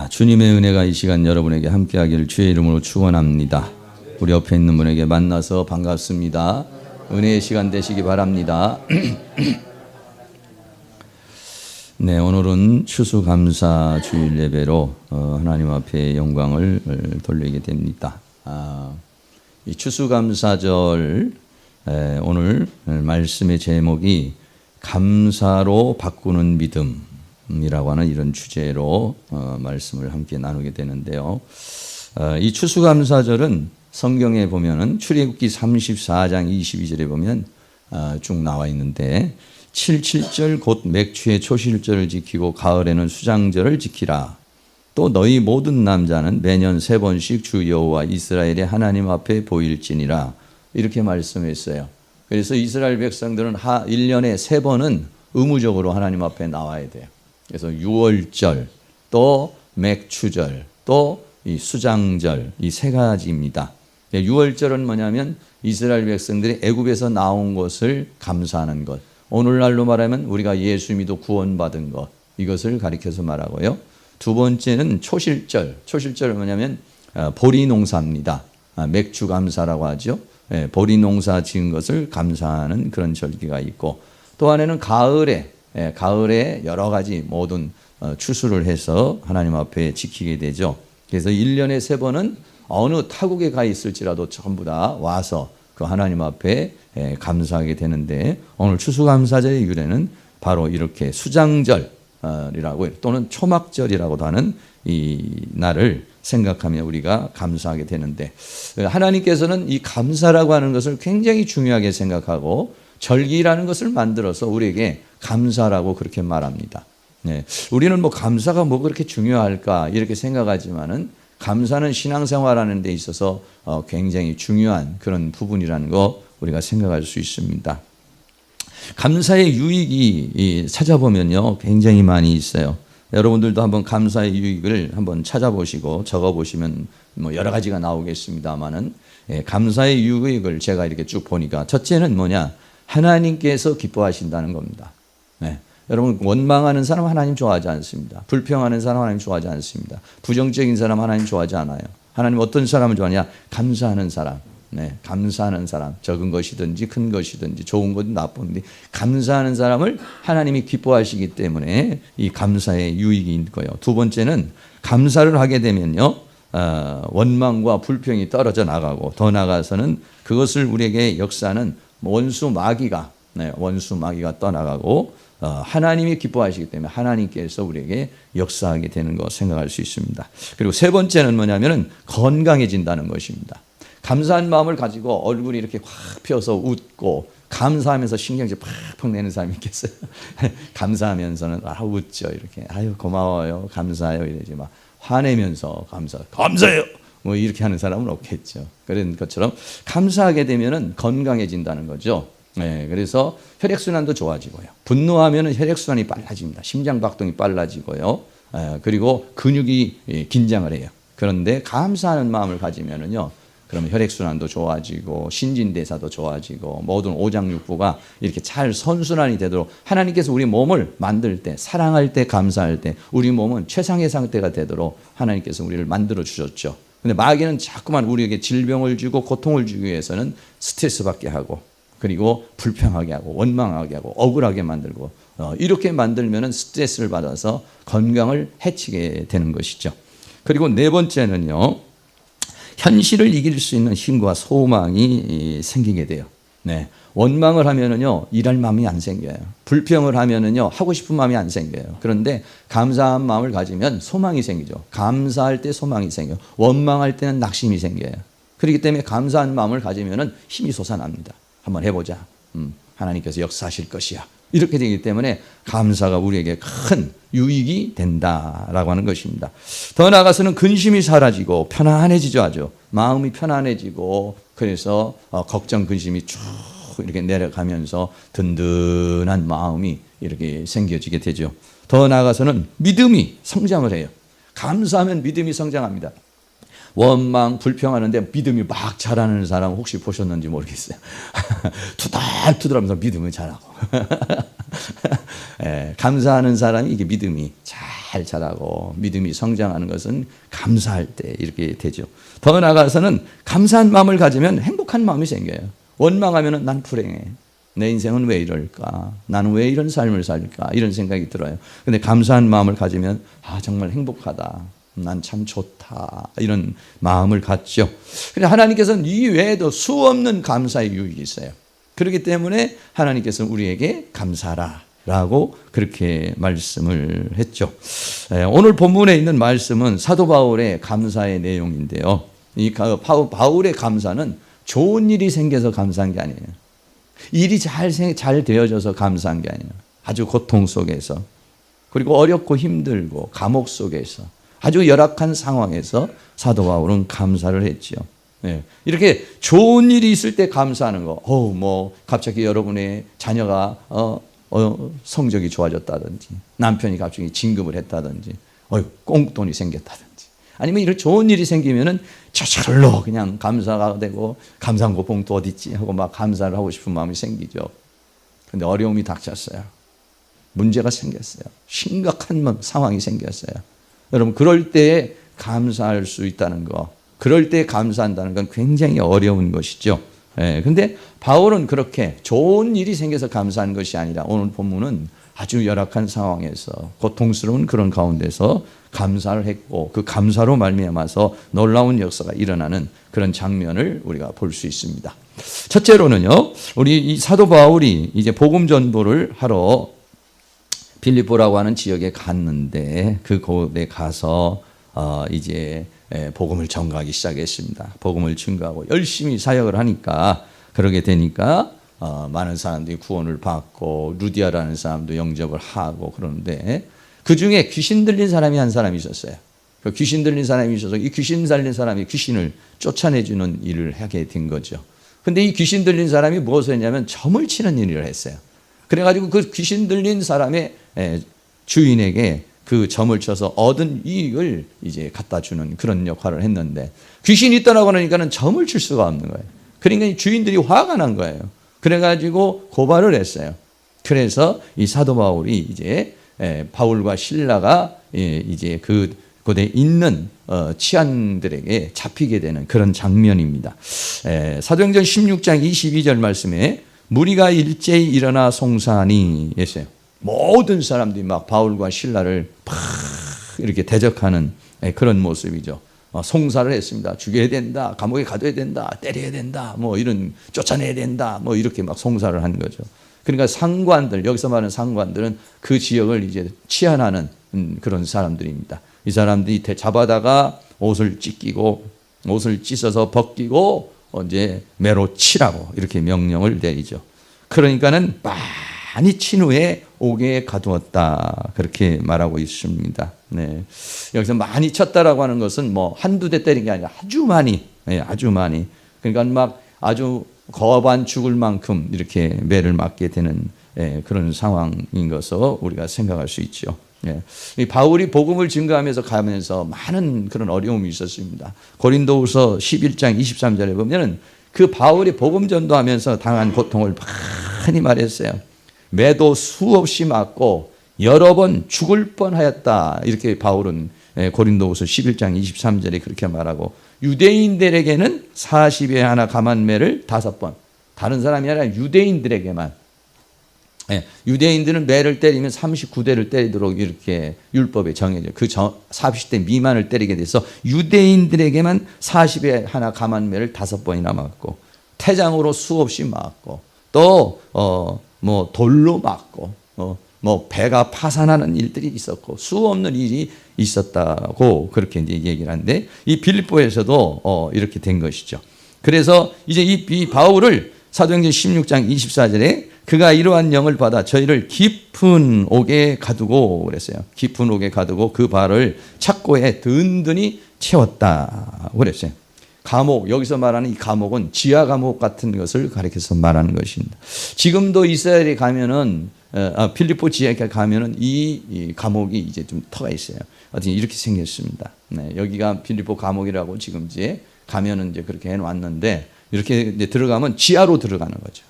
주님의 은혜가 이 시간 여러분에게 함께하기를 주의 이름으로 축원합니다. 우리 옆에 있는 분에게 만나서 반갑습니다. 은혜의 시간 되시기 바랍니다. 네, 오늘은 추수감사 주일 예배로 하나님 앞에 영광을 돌리게 됩니다. 이 추수감사절 오늘 말씀의 제목이 감사로 바꾸는 믿음이라고 하는 이런 주제로 말씀을 함께 나누게 되는데요. 이 추수감사절은 성경에 보면은 출애굽기 34장 22절에 보면 쭉 나와 있는데 77절 곧 맥추의 초실절을 지키고 가을에는 수장절을 지키라. 또 너희 모든 남자는 매년 3번씩 주 여호와 이스라엘의 하나님 앞에 보일지니라. 이렇게 말씀했어요. 그래서 이스라엘 백성들은 1년에 3번은 의무적으로 하나님 앞에 나와야 돼요. 그래서 6월절, 또 맥추절, 또 이 수장절, 이 3가지입니다. 6월절은 뭐냐면 이스라엘 백성들이 애굽에서 나온 것을 감사하는 것. 오늘날로 말하면 우리가 예수 믿어 구원받은 것, 이것을 가리켜서 말하고요. 두 번째는 초실절. 초실절은 뭐냐면 보리 농사입니다. 맥주 감사라고 하죠. 보리 농사 지은 것을 감사하는 그런 절기가 있고, 또 하나는 가을에 여러 가지 모든 추수를 해서 하나님 앞에 지키게 되죠. 그래서 1년에 3번은 어느 타국에 가 있을지라도 전부 다 와서 그 하나님 앞에 감사하게 되는데, 오늘 추수감사절의 유래는 바로 이렇게 수장절이라고 또는 초막절이라고도 하는 이 날을 생각하며 우리가 감사하게 되는데, 하나님께서는 이 감사라고 하는 것을 굉장히 중요하게 생각하고 절기라는 것을 만들어서 우리에게 감사라고 그렇게 말합니다. 네. 우리는 뭐 감사가 뭐 그렇게 중요할까 이렇게 생각하지만은 감사는 신앙생활하는 데 있어서 굉장히 중요한 그런 부분이라는 거 우리가 생각할 수 있습니다. 감사의 유익이 찾아보면요 굉장히 많이 있어요. 여러분들도 한번 감사의 유익을 한번 찾아보시고 적어보시면 뭐 여러 가지가 나오겠습니다만은, 감사의 유익을 제가 이렇게 쭉 보니까 첫째는 뭐냐, 하나님께서 기뻐하신다는 겁니다. 네. 여러분, 원망하는 사람 하나님 좋아하지 않습니다. 불평하는 사람 하나님 좋아하지 않습니다. 부정적인 사람 하나님 좋아하지 않아요. 하나님 어떤 사람을 좋아하냐? 감사하는 사람. 네, 감사하는 사람. 적은 것이든지 큰 것이든지 좋은 것이든 나쁜데 감사하는 사람을 하나님이 기뻐하시기 때문에 이 감사의 유익이 있고요. 두 번째는 감사를 하게 되면요, 원망과 불평이 떨어져 나가고, 더 나아가서는 그것을 우리에게 역사하는 원수 마귀가 떠나가고 하나님이 기뻐하시기 때문에 하나님께서 우리에게 역사하게 되는 거 생각할 수 있습니다. 그리고 세 번째는 뭐냐면은 건강해진다는 것입니다. 감사한 마음을 가지고 얼굴이 이렇게 확 펴서 웃고 감사하면서 신경질 팍팍 내는 사람이 있겠어요? 감사하면서는 웃죠. 이렇게 아유 고마워요, 감사해요 이러지 막 화내면서 감사해요 뭐 이렇게 하는 사람은 없겠죠. 그런 것처럼 감사하게 되면은 건강해진다는 거죠. 네, 그래서 혈액순환도 좋아지고요. 분노하면 혈액순환이 빨라집니다. 심장박동이 빨라지고요. 그리고 근육이 긴장을 해요. 그런데 감사하는 마음을 가지면은요, 그러면 혈액순환도 좋아지고 신진대사도 좋아지고 모든 오장육부가 이렇게 잘 선순환이 되도록 하나님께서 우리 몸을 만들 때, 사랑할 때, 감사할 때 우리 몸은 최상의 상태가 되도록 하나님께서 우리를 만들어 주셨죠. 근데 마귀는 자꾸만 우리에게 질병을 주고 고통을 주기 위해서는 스트레스 받게 하고, 그리고 불평하게 하고 원망하게 하고 억울하게 만들고, 이렇게 만들면 스트레스를 받아서 건강을 해치게 되는 것이죠. 그리고 네 번째는요, 현실을 이길 수 있는 힘과 소망이 생기게 돼요. 네. 원망을 하면은요, 일할 마음이 안 생겨요. 불평을 하면은요, 하고 싶은 마음이 안 생겨요. 그런데 감사한 마음을 가지면 소망이 생기죠. 감사할 때 소망이 생겨요. 원망할 때는 낙심이 생겨요. 그렇기 때문에 감사한 마음을 가지면은 힘이 솟아납니다. 한번 해보자. 하나님께서 역사하실 것이야. 이렇게 되기 때문에 감사가 우리에게 큰 유익이 된다라고 하는 것입니다. 더 나아가서는 근심이 사라지고 편안해지죠. 아주 마음이 편안해지고, 그래서 걱정 근심이 쭉 이렇게 내려가면서 든든한 마음이 이렇게 생겨지게 되죠. 더 나아가서는 믿음이 성장을 해요. 감사하면 믿음이 성장합니다. 원망, 불평하는데 믿음이 막 자라는 사람 혹시 보셨는지 모르겠어요. 투덜투덜하면서 믿음을 자라고. 감사하는 사람이 이게 믿음이 잘 잘 자라고 믿음이 성장하는 것은 감사할 때 이렇게 되죠. 더 나아가서는 감사한 마음을 가지면 행복한 마음이 생겨요. 원망하면 난 불행해. 내 인생은 왜 이럴까? 나는 왜 이런 삶을 살까? 이런 생각이 들어요. 근데 감사한 마음을 가지면 정말 행복하다. 난 참 좋다. 이런 마음을 갖죠. 근데 하나님께서는 이 외에도 수없는 감사의 유익이 있어요. 그렇기 때문에 하나님께서는 우리에게 감사라 라고 그렇게 말씀을 했죠. 오늘 본문에 있는 말씀은 사도 바울의 감사의 내용인데요. 이 바울의 감사는 좋은 일이 생겨서 감사한 게 아니에요. 일이 잘 되어져서 감사한 게 아니에요. 아주 고통 속에서, 그리고 어렵고 힘들고 감옥 속에서, 아주 열악한 상황에서 사도 바울은 감사를 했죠. 이렇게 좋은 일이 있을 때 감사하는 거. 갑자기 여러분의 자녀가 성적이 좋아졌다든지, 남편이 갑자기 진급을 했다든지, 꽁돈이 생겼다든지, 아니면 이런 좋은 일이 생기면은 저절로 그냥 감사가 되고, 감사한 봉투 어디 있지 하고 막 감사를 하고 싶은 마음이 생기죠. 그런데 어려움이 닥쳤어요. 문제가 생겼어요. 심각한 상황이 생겼어요. 여러분, 그럴 때에 감사할 수 있다는 거, 그럴 때 감사한다는 건 굉장히 어려운 것이죠. 근데 바울은 그렇게 좋은 일이 생겨서 감사한 것이 아니라, 오늘 본문은 아주 열악한 상황에서, 고통스러운 그런 가운데서 감사를 했고, 그 감사로 말미암아서 놀라운 역사가 일어나는 그런 장면을 우리가 볼 수 있습니다. 첫째로는요, 우리 이 사도 바울이 이제 복음 전도를 하러 빌립보라고 하는 지역에 갔는데, 그곳에 가서 이제 복음을 전가하기 시작했습니다. 복음을 증거하고 열심히 사역을 하니까, 그러게 되니까 많은 사람들이 구원을 받고 루디아라는 사람도 영접을 하고 그러는데, 그 중에 귀신 들린 사람이 한 사람이 있었어요. 그 귀신 들린 사람이 있어서 이 귀신 들린 사람이 귀신을 쫓아내주는 일을 하게 된 거죠. 근데 이 귀신 들린 사람이 무엇을 했냐면 점을 치는 일을 했어요. 그래가지고 그 귀신 들린 사람의 주인에게 그 점을 쳐서 얻은 이익을 이제 갖다 주는 그런 역할을 했는데, 귀신이 떠나고 나니까는 점을 칠 수가 없는 거예요. 그러니까 주인들이 화가 난 거예요. 그래가지고 고발을 했어요. 그래서 이 사도 바울이 이제 바울과 실라가 이제 그곳에 있는 치안들에게 잡히게 되는 그런 장면입니다. 사도행전 16장 22절 말씀에 무리가 일제히 일어나 송사하니 했어요. 모든 사람들이 막 바울과 실라를 막 이렇게 대적하는 그런 모습이죠. 송사를 했습니다. 죽여야 된다, 감옥에 가둬야 된다, 때려야 된다, 이런 쫓아내야 된다, 이렇게 막 송사를 한 거죠. 그러니까 상관들, 여기서 말하는 상관들은 그 지역을 이제 치안하는 그런 사람들입니다. 이 사람들이 잡아다가 옷을 찢어서 벗기고 이제 매로 치라고 이렇게 명령을 내리죠. 그러니까는 많이 친 후에 옥에 가두었다, 그렇게 말하고 있습니다. 여기서 많이 쳤다라고 하는 것은 한두 대 때린 게 아니라 아주 많이, 아주 많이. 그러니까 막 아주 거반 죽을 만큼 이렇게 매를 맞게 되는 그런 상황인 것으로 우리가 생각할 수 있죠. 이 바울이 복음을 증거하면서 가면서 많은 그런 어려움이 있었습니다. 고린도후서 11장 23절에 보면은 그 바울이 복음 전도하면서 당한 고통을 많이 말했어요. 매도 수없이 맞고 여러 번 죽을 뻔하였다, 이렇게 바울은 고린도후서 11장 23절에 그렇게 말하고, 유대인들에게는 40에 하나 감한 매를 5번, 다른 사람이 아니라 유대인들에게만, 유대인들은 매를 때리면 39대를 때리도록 이렇게 율법에 정해져, 그 40대 미만을 때리게 돼서 유대인들에게만 40에 하나 감한 매를 5번이나 맞고, 태장으로 수없이 맞고, 또 돌로 맞고, 배가 파산하는 일들이 있었고, 수없는 일이 있었다고 그렇게 이제 얘기를 하는데, 이 빌립보에서도 이렇게 된 것이죠. 그래서 이제 이 바울을 사도행전 16장 24절에 그가 이러한 영을 받아 저희를 깊은 옥에 가두고 그랬어요. 깊은 옥에 가두고 그 발을 착고에 든든히 채웠다 그랬어요. 감옥, 여기서 말하는 이 감옥은 지하 감옥 같은 것을 가리켜서 말하는 것입니다. 지금도 이스라엘에 가면은 필리포 지역에 가면은 이 감옥이 이제 좀 터가 있어요. 어떻게 이렇게 생겼습니다. 여기가 필리포 감옥이라고 지금 이제 가면은 이제 그렇게 해놨는데, 이렇게 이제 들어가면 지하로 들어가는 거죠.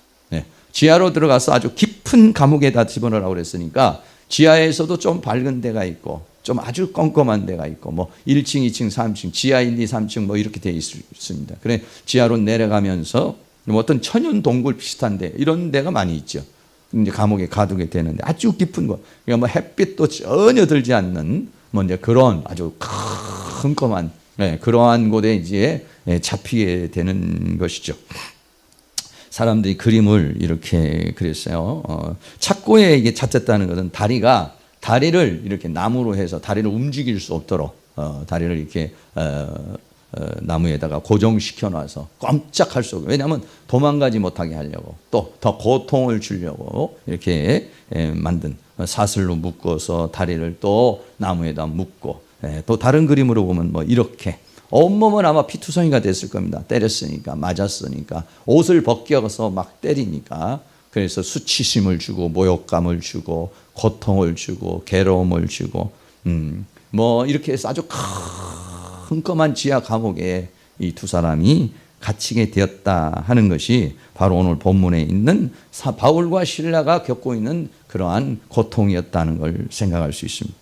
지하로 들어가서 아주 깊은 감옥에다 집어넣으라고 그랬으니까 지하에서도 좀 밝은 데가 있고 좀 아주 껌껌한 데가 있고 뭐 1층, 2층, 3층, 지하 1, 2, 3층 뭐 이렇게 되어 있습니다. 그래 지하로 내려가면서 뭐 어떤 천연 동굴 비슷한 데 이런 데가 많이 있죠. 이제 감옥에 가두게 되는데 아주 깊은 곳. 그러니까 뭐 햇빛도 전혀 들지 않는 뭐 이제 그런 아주 컴컴한 그러한 곳에 이제 잡히게 되는 것이죠. 사람들이 그림을 이렇게 그렸어요. 착고에 이게 잡혔다는 것은 다리를 이렇게 나무로 해서 다리를 움직일 수 없도록 다리를 이렇게 나무에다가 고정시켜 놔서 꼼짝할 수 없고, 왜냐하면 도망가지 못하게 하려고 또 더 고통을 주려고 이렇게 만든 사슬로 묶어서 다리를 또 나무에다 묶고, 또 다른 그림으로 보면 뭐 이렇게 온몸은 아마 피투성이가 됐을 겁니다. 때렸으니까, 맞았으니까, 옷을 벗겨서 막 때리니까. 그래서 수치심을 주고 모욕감을 주고 고통을 주고 괴로움을 주고 뭐 이렇게 해서 아주 컴컴한 지하 감옥에 이 두 사람이 갇히게 되었다 하는 것이 바로 오늘 본문에 있는 바울과 실라가 겪고 있는 그러한 고통이었다는 걸 생각할 수 있습니다.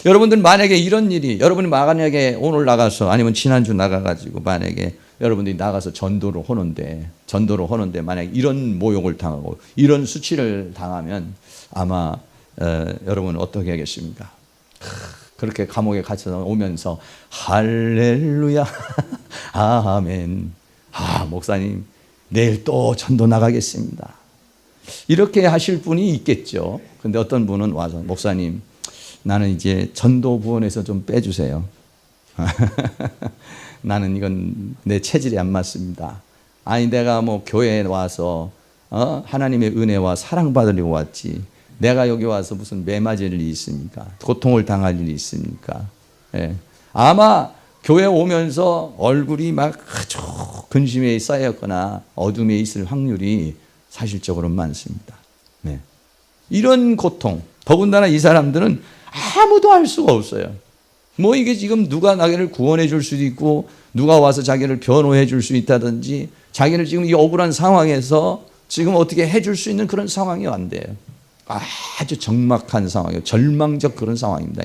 여러분들 만약에 이런 일이, 여러분이 만약에 오늘 나가서 아니면 지난주 나가가지고 만약에 여러분들이 나가서 전도를 하는데 만약에 이런 모욕을 당하고 이런 수치를 당하면 아마 여러분은 어떻게 하겠습니까? 그렇게 감옥에 갇혀서 오면서 할렐루야 아멘, 목사님 내일 또 전도 나가겠습니다, 이렇게 하실 분이 있겠죠. 근데 어떤 분은 와서 목사님 나는 이제 전도 부원에서 좀 빼주세요. 나는 이건 내 체질이 안 맞습니다. 아니 내가 뭐 교회에 와서 하나님의 은혜와 사랑받으려고 왔지, 내가 여기 와서 무슨 매맞을 일이 있습니까? 고통을 당할 일이 있습니까? 아마 교회 오면서 얼굴이 막 아주 근심에 쌓였거나 어둠에 있을 확률이 사실적으로 많습니다. 이런 고통, 더군다나 이 사람들은 아무도 알 수가 없어요. 뭐 이게 지금 누가 나를 구원해 줄 수도 있고 누가 와서 자기를 변호해 줄 수 있다든지 자기를 지금 이 억울한 상황에서 지금 어떻게 해 줄 수 있는 그런 상황이 안 돼요. 아주 적막한 상황이에요. 절망적 그런 상황입니다.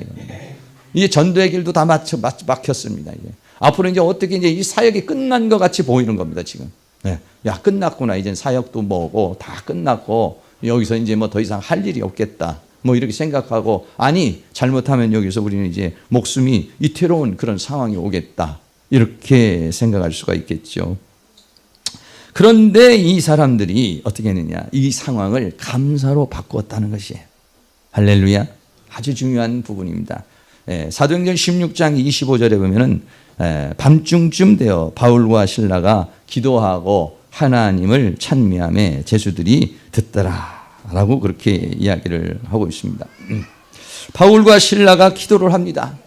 이제 전도의 길도 다 막혔습니다. 이제 앞으로 이제 어떻게 이제 이 사역이 끝난 것 같이 보이는 겁니다. 지금. 야 끝났구나. 이제 사역도 뭐고 다 끝났고 여기서 이제 뭐 더 이상 할 일이 없겠다. 뭐 이렇게 생각하고, 아니 잘못하면 여기서 우리는 이제 목숨이 위태로운 그런 상황이 오겠다, 이렇게 생각할 수가 있겠죠. 그런데 이 사람들이 어떻게 했느냐, 이 상황을 감사로 바꾸었다는 것이에요. 할렐루야. 아주 중요한 부분입니다. 사도행전 16장 25절에 보면은 밤중쯤 되어 바울과 실라가 기도하고 하나님을 찬미하며 제수들이 듣더라 라고 그렇게 이야기를 하고 있습니다. 바울과 실라가 기도를 합니다.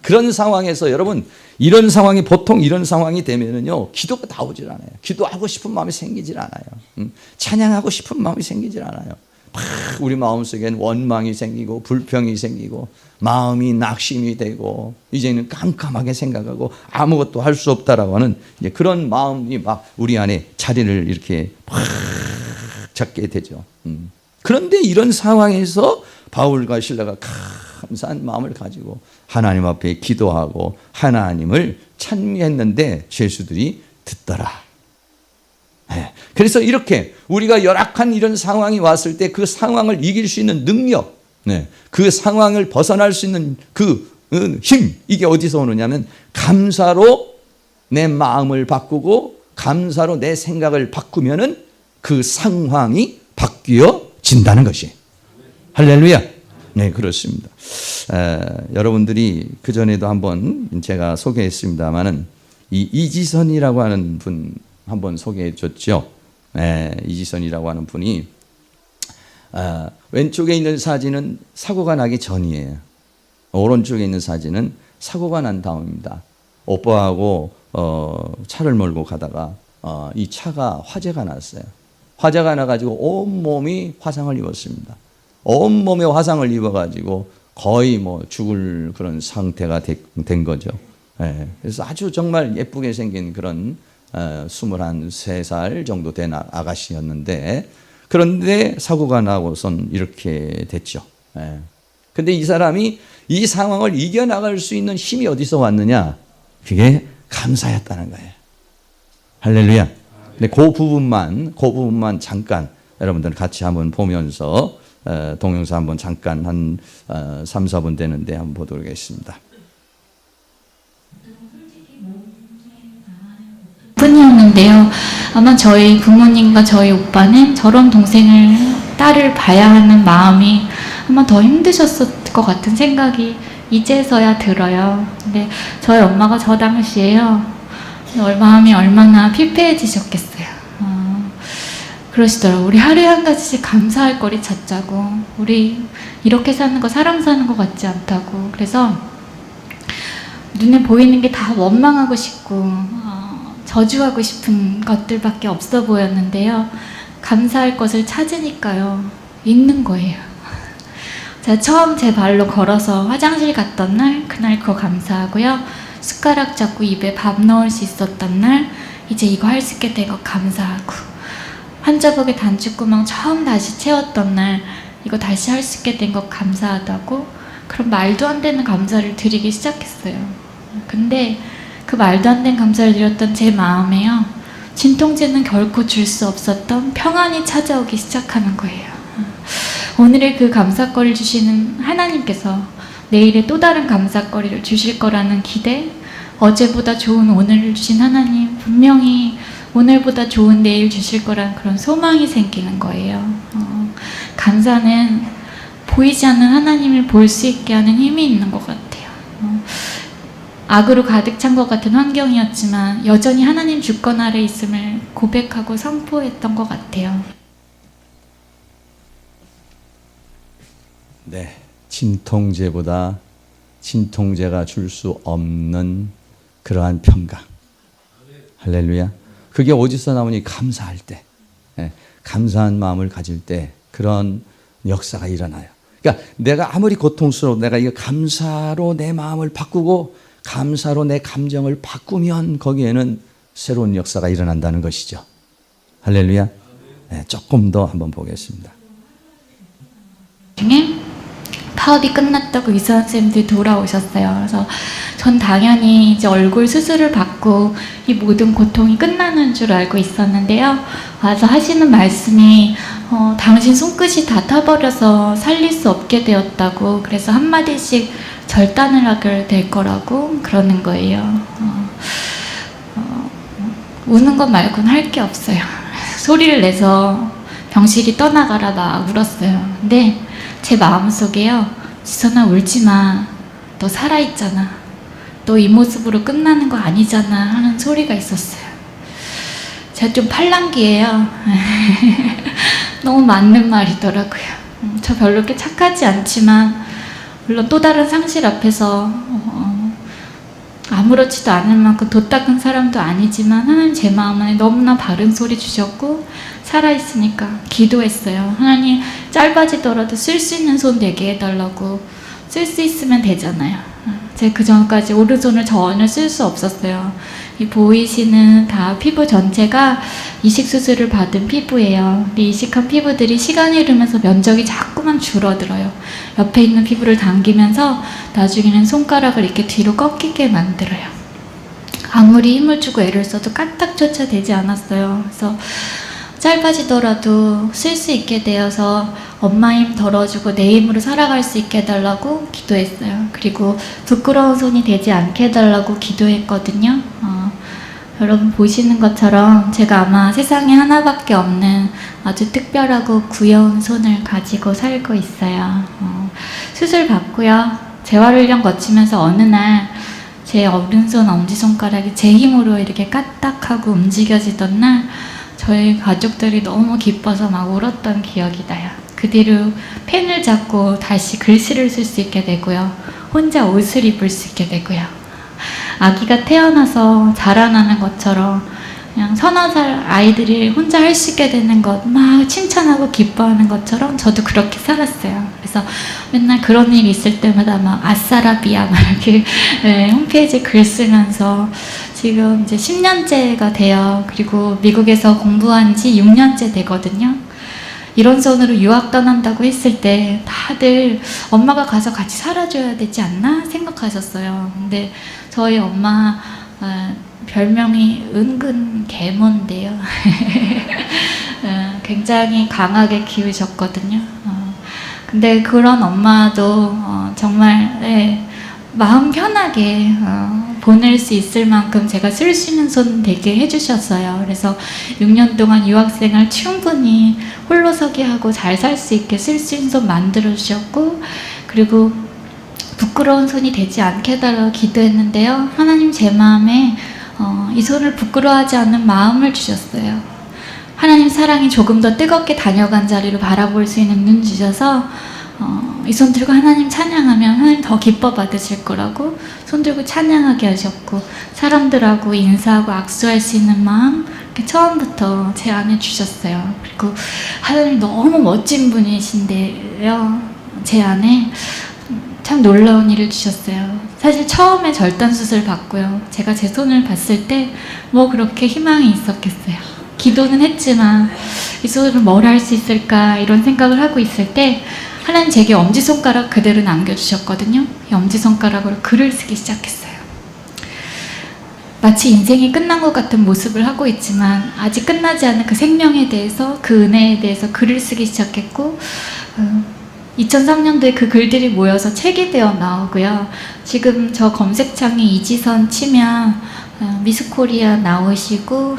그런 상황에서 여러분, 이런 상황이 보통 이런 상황이 되면은요 기도가 나오질 않아요. 기도하고 싶은 마음이 생기질 않아요. 찬양하고 싶은 마음이 생기질 않아요. 막 우리 마음속엔 원망이 생기고 불평이 생기고 마음이 낙심이 되고 이제는 깜깜하게 생각하고 아무것도 할 수 없다라고 하는 이제 그런 마음이 막 우리 안에 자리를 이렇게 팍 잡게 되죠. 그런데 이런 상황에서 바울과 실라가 감사한 마음을 가지고 하나님 앞에 기도하고 하나님을 찬미했는데 죄수들이 듣더라. 그래서 이렇게 우리가 열악한 이런 상황이 왔을 때 그 상황을 이길 수 있는 능력, 그 상황을 벗어날 수 있는 그 힘, 이게 어디서 오느냐면 감사로 내 마음을 바꾸고 감사로 내 생각을 바꾸면은 그 상황이 바뀌어진다는 것이. 할렐루야. 네, 그렇습니다. 여러분들이 그전에도 한번 제가 소개했습니다마는 이 이지선이라고 하는 분 한번 소개해 줬죠. 이지선이라고 하는 분이 왼쪽에 있는 사진은 사고가 나기 전이에요. 오른쪽에 있는 사진은 사고가 난 다음입니다. 오빠하고 차를 몰고 가다가 이 차가 화재가 났어요. 화재가 나가지고 온몸이 화상을 입었습니다. 온몸에 화상을 입어가지고 거의 뭐 죽을 그런 상태가 된 거죠. 그래서 아주 정말 예쁘게 생긴 그런 23살 정도 된 아가씨였는데, 그런데 사고가 나고선 이렇게 됐죠. 근데 이 사람이 이 상황을 이겨나갈 수 있는 힘이 어디서 왔느냐? 그게 감사였다는 거예요. 할렐루야. 근데 그 부분만 잠깐 여러분들 같이 한번 보면서 동영상 한번 잠깐 한 3, 4분 되는데 한번 보도록 하겠습니다. 뿐이었는데요. 아마 저희 부모님과 저희 오빠는 저런 딸을 봐야 하는 마음이 아마 더 힘드셨을 것 같은 생각이 이제서야 들어요. 근데 저희 엄마가 저 당시에요. 마음이 얼마나 피폐해지셨겠어요. 그러시더라고요. 우리 하루에 한 가지씩 감사할 거리 찾자고. 우리 이렇게 사는 거 사람 사는 것 같지 않다고. 그래서 눈에 보이는 게 다 원망하고 싶고 저주하고 싶은 것들밖에 없어 보였는데요. 감사할 것을 찾으니까요. 있는 거예요. 제가 처음 제 발로 걸어서 화장실 갔던 날, 그날 그거 감사하고요. 숟가락 잡고 입에 밥 넣을 수 있었던 날, 이제 이거 할 수 있게 된 거 감사하고, 환자복에 단추구멍 처음 다시 채웠던 날, 이거 다시 할 수 있게 된 거 감사하다고, 그런 말도 안 되는 감사를 드리기 시작했어요. 근데 그 말도 안 되는 감사를 드렸던 제 마음에요, 진통제는 결코 줄 수 없었던 평안이 찾아오기 시작하는 거예요. 오늘의 그 감사거리를 주시는 하나님께서 내일의 또 다른 감사거리를 주실 거라는 기대, 어제보다 좋은 오늘을 주신 하나님, 분명히 오늘보다 좋은 내일 주실 거라는 그런 소망이 생기는 거예요. 감사는 보이지 않는 하나님을 볼 수 있게 하는 힘이 있는 것 같아요. 악으로 가득 찬 것 같은 환경이었지만 여전히 하나님 주권 아래 있음을 고백하고 선포했던 것 같아요. 네, 진통제보다 진통제가 줄 수 없는 그러한 평강. 할렐루야. 그게 어디서 나오니? 감사할 때, 감사한 마음을 가질 때 그런 역사가 일어나요. 그러니까 내가 아무리 고통스러워도 내가 이거 감사로 내 마음을 바꾸고 감사로 내 감정을 바꾸면 거기에는 새로운 역사가 일어난다는 것이죠. 할렐루야. 네, 조금 더 한번 보겠습니다. 중에 파업이 끝났다고 의사 선생님들이 돌아오셨어요. 그래서 전 당연히 이제 얼굴 수술을 받고 이 모든 고통이 끝나는 줄 알고 있었는데요. 와서 하시는 말씀이 당신 손끝이 다 타버려서 살릴 수 없게 되었다고, 그래서 한마디씩 절단을 하게 될 거라고 그러는 거예요. 우는 것 말고는 할 게 없어요. 소리를 내서 병실이 떠나가라 막 울었어요. 근데 제 마음속에요, 지선아 울지 마. 너 살아있잖아. 너 이 모습으로 끝나는 거 아니잖아 하는 소리가 있었어요. 제가 좀 팔랑귀예요. 너무 맞는 말이더라고요. 저 별로 그렇게 착하지 않지만 물론 또 다른 상실 앞에서 아무렇지도 않을 만큼 도 닦은 사람도 아니지만 하나님 제 마음에 너무나 바른 소리 주셨고 살아있으니까 기도했어요. 하나님 짧아지더라도 쓸 수 있는 손 4개 해달라고. 쓸 수 있으면 되잖아요. 제가 그 전까지 오른손을 전혀 쓸 수 없었어요. 이 보이시는 다 피부 전체가 이식 수술을 받은 피부예요. 이 이식한 피부들이 시간이 흐르면서 면적이 자꾸만 줄어들어요. 옆에 있는 피부를 당기면서 나중에는 손가락을 이렇게 뒤로 꺾이게 만들어요. 아무리 힘을 주고 애를 써도 까딱조차 되지 않았어요. 그래서 짧아지더라도 쓸 수 있게 되어서 엄마 힘 덜어주고 내 힘으로 살아갈 수 있게 해달라고 기도했어요. 그리고 부끄러운 손이 되지 않게 해달라고 기도했거든요. 여러분 보시는 것처럼 제가 아마 세상에 하나밖에 없는 아주 특별하고 귀여운 손을 가지고 살고 있어요. 수술 받고요. 재활훈련 거치면서 어느 날 제 오른손 엄지손가락이 제 힘으로 이렇게 까딱하고 움직여지던 날 저희 가족들이 너무 기뻐서 막 울었던 기억이 나요. 그 뒤로 펜을 잡고 다시 글씨를 쓸 수 있게 되고요. 혼자 옷을 입을 수 있게 되고요. 아기가 태어나서 자라나는 것처럼 그냥 서너 살 아이들이 혼자 할 수 있게 되는 것 막 칭찬하고 기뻐하는 것처럼 저도 그렇게 살았어요. 그래서 맨날 그런 일이 있을 때마다 막 아싸라비아 막 이렇게 홈페이지에 글 쓰면서 지금 이제 10년째가 돼요. 그리고 미국에서 공부한 지 6년째 되거든요. 이런 손으로 유학 떠난다고 했을 때 다들 엄마가 가서 같이 살아줘야 되지 않나 생각하셨어요. 근데 저희 엄마 별명이 은근 계모인데요. 굉장히 강하게 키우셨거든요. 근데 그런 엄마도 정말 마음 편하게 보낼 수 있을 만큼 제가 쓸 수 있는 손 되게 해주셨어요. 그래서 6년 동안 유학생활 충분히 홀로서기 하고 잘 살 수 있게 쓸 수 있는 손 만들어 주셨고, 그리고 부끄러운 손이 되지 않게 해달라고 기도했는데요. 하나님 제 마음에 이 손을 부끄러워하지 않는 마음을 주셨어요. 하나님 사랑이 조금 더 뜨겁게 다녀간 자리로 바라볼 수 있는 눈 주셔서 이 손 들고 하나님 찬양하면 하나님 더 기뻐 받으실 거라고 손 들고 찬양하게 하셨고, 사람들하고 인사하고 악수할 수 있는 마음 이렇게 처음부터 제 안에 주셨어요. 그리고 하나님 너무 멋진 분이신데요, 제 안에 참 놀라운 일을 주셨어요. 사실 처음에 절단수술 받고요, 제가 제 손을 봤을 때 뭐 그렇게 희망이 있었겠어요. 기도는 했지만 이 손으로 뭘 할 수 있을까 이런 생각을 하고 있을 때 하나님 제게 엄지손가락 그대로 남겨주셨거든요. 이 엄지손가락으로 글을 쓰기 시작했어요. 마치 인생이 끝난 것 같은 모습을 하고 있지만 아직 끝나지 않은 그 생명에 대해서, 그 은혜에 대해서 글을 쓰기 시작했고, 2003년도에 그 글들이 모여서 책이 되어 나오고요. 지금 저 검색창에 이지선 치면 미스코리아 나오시고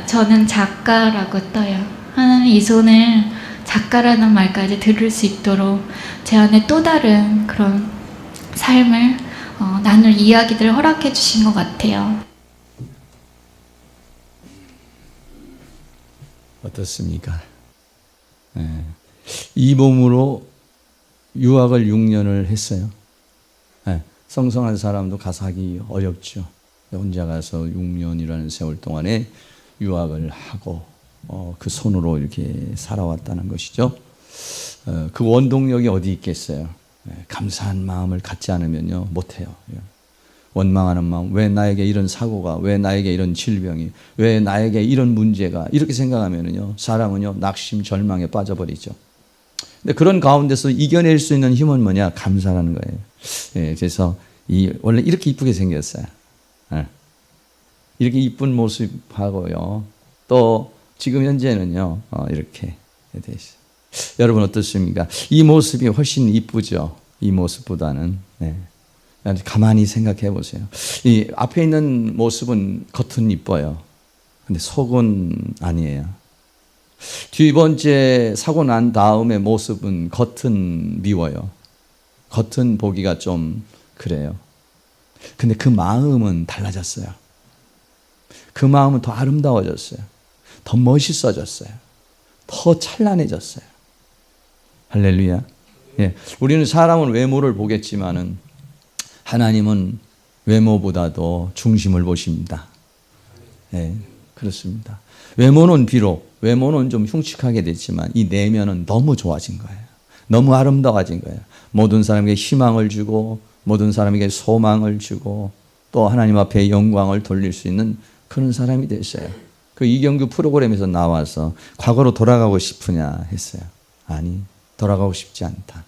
저는 작가라고 떠요. 하나님 이 손을 작가라는 말까지 들을 수 있도록 제 안에 또 다른 그런 삶을 나눌 이야기들을 허락해 주신 것 같아요. 어떻습니까? 네. 이 몸으로 유학을 6년을 했어요. 네. 성성한 사람도 가서 하기 어렵죠. 혼자 가서 6년이라는 세월 동안에 유학을 하고 그 손으로 이렇게 살아왔다는 것이죠. 그 원동력이 어디 있겠어요? 감사한 마음을 갖지 않으면요, 못해요. 원망하는 마음, 왜 나에게 이런 사고가, 왜 나에게 이런 질병이, 왜 나에게 이런 문제가, 이렇게 생각하면요, 사람은요, 낙심, 절망에 빠져버리죠. 근데 그런 가운데서 이겨낼 수 있는 힘은 뭐냐? 감사라는 거예요. 그래서 원래 이렇게 이쁘게 생겼어요. 이렇게 이쁜 모습하고요, 또 지금 현재는요, 이렇게 돼 있어요. 여러분 어떻습니까? 이 모습이 훨씬 이쁘죠? 이 모습보다는. 네. 가만히 생각해 보세요. 이 앞에 있는 모습은 겉은 이뻐요. 근데 속은 아니에요. 두 번째 사고 난 다음에 모습은 겉은 미워요. 겉은 보기가 좀 그래요. 근데 그 마음은 달라졌어요. 그 마음은 더 아름다워졌어요. 더 멋있어졌어요. 더 찬란해졌어요. 할렐루야. 예. 우리는 사람은 외모를 보겠지만은 하나님은 외모보다도 중심을 보십니다. 예, 그렇습니다. 외모는 좀 흉측하게 됐지만 이 내면은 너무 좋아진 거예요. 너무 아름다워진 거예요. 모든 사람에게 희망을 주고, 모든 사람에게 소망을 주고, 또 하나님 앞에 영광을 돌릴 수 있는 그런 사람이 됐어요. 그 이경규 프로그램에서 나와서 과거로 돌아가고 싶으냐 했어요. 아니, 돌아가고 싶지 않다.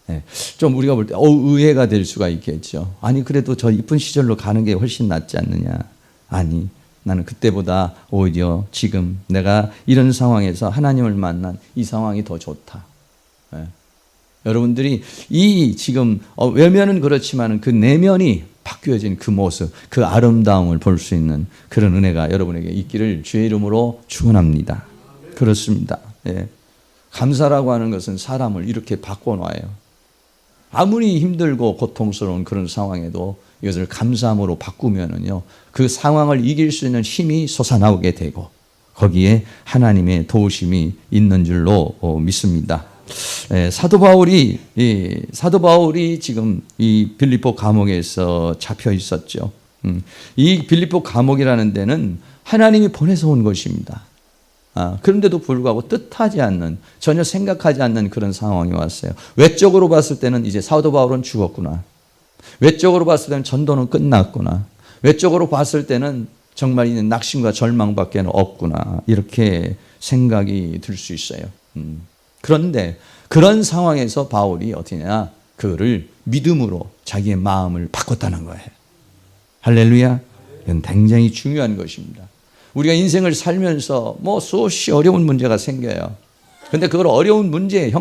네, 좀 우리가 볼 때 의외가 될 수가 있겠죠. 아니, 그래도 저 이쁜 시절로 가는 게 훨씬 낫지 않느냐. 아니, 나는 그때보다 오히려 지금 내가 이런 상황에서 하나님을 만난 이 상황이 더 좋다. 네. 여러분들이 이 지금 외면은 그렇지만 그 내면이 바뀌어진 그 모습, 그 아름다움을 볼 수 있는 그런 은혜가 여러분에게 있기를 주의 이름으로 축원합니다. 그렇습니다. 예. 감사라고 하는 것은 사람을 이렇게 바꿔놔요. 아무리 힘들고 고통스러운 그런 상황에도 이것을 감사함으로 바꾸면은요, 그 상황을 이길 수 있는 힘이 솟아나오게 되고 거기에 하나님의 도우심이 있는 줄로 믿습니다. 사도 바울이 지금 이 빌립보 감옥에서 잡혀 있었죠. 이 빌립보 감옥이라는 데는 하나님이 보내서 온 것입니다. 그런데도 불구하고 뜻하지 않는, 전혀 생각하지 않는 그런 상황이 왔어요. 외적으로 봤을 때는 이제 사도 바울은 죽었구나. 외적으로 봤을 때는 전도는 끝났구나. 외적으로 봤을 때는 정말 이제 낙심과 절망밖에 없구나. 이렇게 생각이 들 수 있어요. 그런데 그런 상황에서 바울이 어떻게냐, 그거를 믿음으로 자기의 마음을 바꿨다는 거예요. 할렐루야. 이건 굉장히 중요한 것입니다. 우리가 인생을 살면서 뭐 수없이 어려운 문제가 생겨요. 근데 그걸 어려운 문제,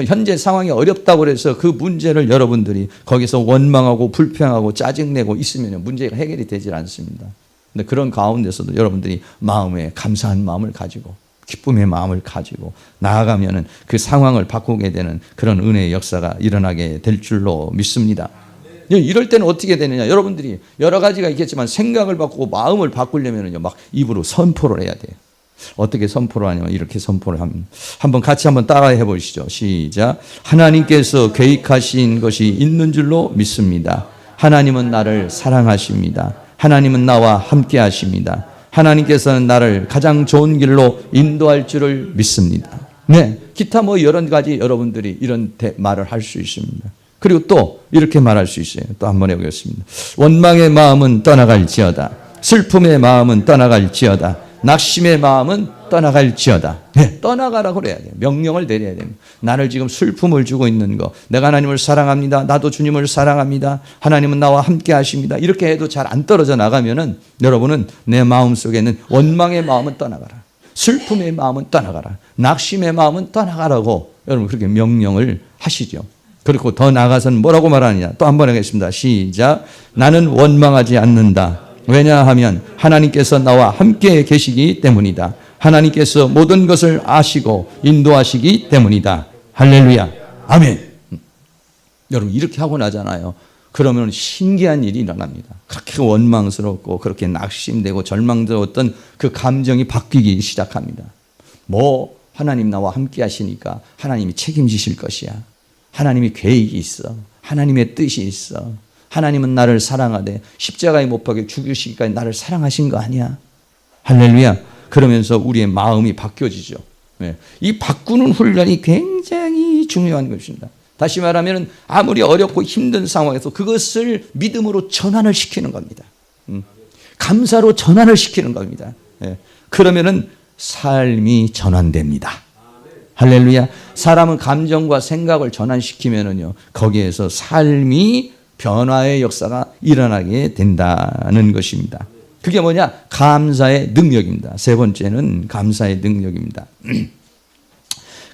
현재 상황이 어렵다고 해서 그 문제를 여러분들이 거기서 원망하고 불평하고 짜증내고 있으면 문제가 해결이 되질 않습니다. 근데 그런 가운데서도 여러분들이 마음에 감사한 마음을 가지고 기쁨의 마음을 가지고 나아가면은 그 상황을 바꾸게 되는 그런 은혜의 역사가 일어나게 될 줄로 믿습니다. 이럴 때는 어떻게 되느냐? 여러분들이 여러 가지가 있겠지만 생각을 바꾸고 마음을 바꾸려면요, 막 입으로 선포를 해야 돼요. 어떻게 선포를 하냐면 이렇게 선포를 합니다. 한번 같이 한번 따라해 보시죠. 시작. 하나님께서 계획하신 것이 있는 줄로 믿습니다. 하나님은 나를 사랑하십니다. 하나님은 나와 함께 하십니다. 하나님께서는 나를 가장 좋은 길로 인도할 줄을 믿습니다. 네, 기타 뭐 여러 가지 여러분들이 이런 말을 할 수 있습니다. 그리고 또 이렇게 말할 수 있어요. 또 한번 해보겠습니다. 원망의 마음은 떠나갈지어다. 슬픔의 마음은 떠나갈지어다. 낙심의 마음은 떠나갈지어다. 네, 떠나가라고 그래야 돼요. 명령을 내려야 됩니다. 나를 지금 슬픔을 주고 있는 거, 내가 하나님을 사랑합니다. 나도 주님을 사랑합니다. 하나님은 나와 함께 하십니다. 이렇게 해도 잘 안 떨어져 나가면은 여러분은 내 마음 속에 있는 원망의 마음은 떠나가라. 슬픔의 마음은 떠나가라. 낙심의 마음은 떠나가라고 여러분 그렇게 명령을 하시죠. 그리고 더 나아가서는 뭐라고 말하느냐. 또 한 번 하겠습니다. 시작. 나는 원망하지 않는다. 왜냐하면 하나님께서 나와 함께 계시기 때문이다. 하나님께서 모든 것을 아시고 인도하시기 때문이다. 할렐루야. 아멘. 여러분 이렇게 하고 나잖아요. 그러면 신기한 일이 일어납니다. 그렇게 원망스럽고 그렇게 낙심되고 절망스러웠던 그 감정이 바뀌기 시작합니다. 뭐 하나님 나와 함께 하시니까 하나님이 책임지실 것이야. 하나님이 계획이 있어. 하나님의 뜻이 있어. 하나님은 나를 사랑하되 십자가에 못 박혀 죽으시기까지 나를 사랑하신 거 아니야. 할렐루야. 그러면서 우리의 마음이 바뀌어지죠. 네. 이 바꾸는 훈련이 굉장히 중요한 것입니다. 다시 말하면 아무리 어렵고 힘든 상황에서 그것을 믿음으로 전환을 시키는 겁니다. 감사로 전환을 시키는 겁니다. 네. 그러면은 삶이 전환됩니다. 할렐루야. 사람은 감정과 생각을 전환시키면은요, 거기에서 삶이 변화의 역사가 일어나게 된다는 것입니다. 그게 뭐냐? 감사의 능력입니다. 세 번째는 감사의 능력입니다.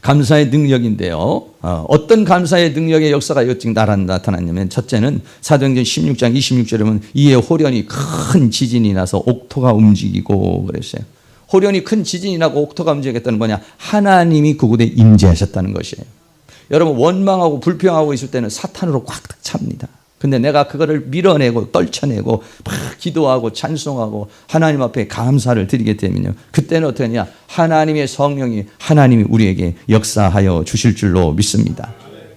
감사의 능력인데요. 어떤 감사의 능력의 역사가 여직 나타났냐면 첫째는 사도행전 16장 26절에 보면 이에 호련히 큰 지진이 나서 옥토가 움직이고 그랬어요. 호련히 큰 지진이 나고 옥토가 움직였다는 뭐냐? 하나님이 그곳에 임재하셨다는 것이에요. 여러분 원망하고 불평하고 있을 때는 사탄으로 꽉 찹니다. 근데 내가 그거를 밀어내고 떨쳐내고 막 기도하고 찬송하고 하나님 앞에 감사를 드리게 되면요, 그때는 어떻게 하냐? 하나님의 성령이 하나님이 우리에게 역사하여 주실 줄로 믿습니다.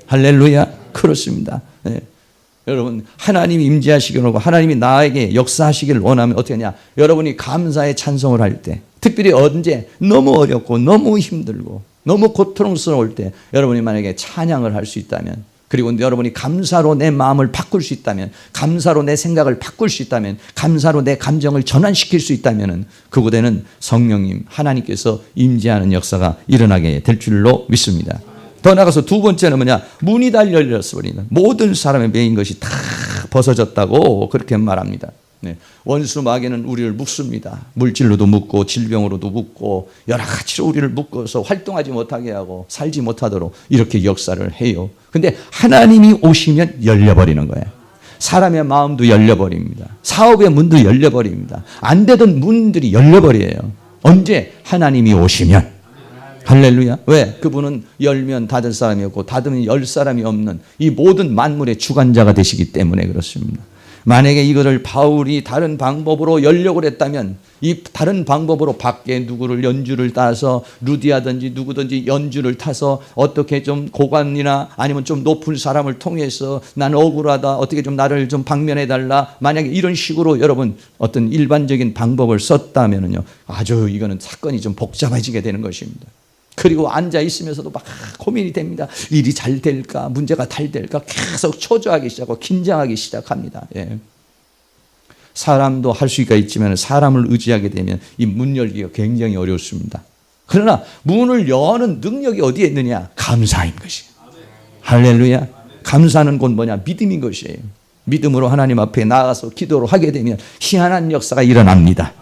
할렐루야. 그렇습니다. 네. 여러분 하나님이 임재하시기를 원하고 하나님이 나에게 역사하시기를 원하면 어떻게 하냐? 여러분이 감사의 찬송을 할 때, 특별히 언제 너무 어렵고 너무 힘들고 너무 고통스러울 때 여러분이 만약에 찬양을 할 수 있다면, 그리고 여러분이 감사로 내 마음을 바꿀 수 있다면, 감사로 내 생각을 바꿀 수 있다면, 감사로 내 감정을 전환시킬 수 있다면 그곳에는 성령님 하나님께서 임재하는 역사가 일어나게 될 줄로 믿습니다. 더 나아가서 두 번째는 뭐냐? 문이 다 열렸습니다. 모든 사람의 매인 것이 다 벗어졌다고 그렇게 말합니다. 네. 원수 마귀는 우리를 묶습니다. 물질로도 묶고 질병으로도 묶고 여러 가지로 우리를 묶어서 활동하지 못하게 하고 살지 못하도록 이렇게 역사를 해요. 근데 하나님이 오시면 열려버리는 거예요. 사람의 마음도 열려버립니다. 사업의 문도 열려버립니다. 안 되던 문들이 열려버려요. 언제? 하나님이 오시면. 할렐루야. 왜? 그분은 열면 닫을 사람이 없고 닫으면 열 사람이 없는 이 모든 만물의 주관자가 되시기 때문에 그렇습니다. 만약에 이거를 바울이 다른 방법으로 열려고 했다면, 이 다른 방법으로 밖에 누구를 연주를 따서 루디아든지 누구든지 연주를 타서 어떻게 좀 고관이나 아니면 좀 높은 사람을 통해서 나는 억울하다, 어떻게 좀 나를 좀 방면해 달라, 만약에 이런 식으로 여러분 어떤 일반적인 방법을 썼다면요, 아주 이거는 사건이 좀 복잡해지게 되는 것입니다. 그리고 앉아 있으면서도 막 고민이 됩니다. 일이 잘 될까? 문제가 잘 될까? 계속 초조하기 시작하고 긴장하기 시작합니다. 예. 사람도 할 수가 있지만 사람을 의지하게 되면 이 문 열기가 굉장히 어렵습니다. 그러나 문을 여는 능력이 어디에 있느냐? 감사인 것이에요. 할렐루야. 감사는 곧 뭐냐? 믿음인 것이에요. 믿음으로 하나님 앞에 나가서 기도를 하게 되면 희한한 역사가 일어납니다.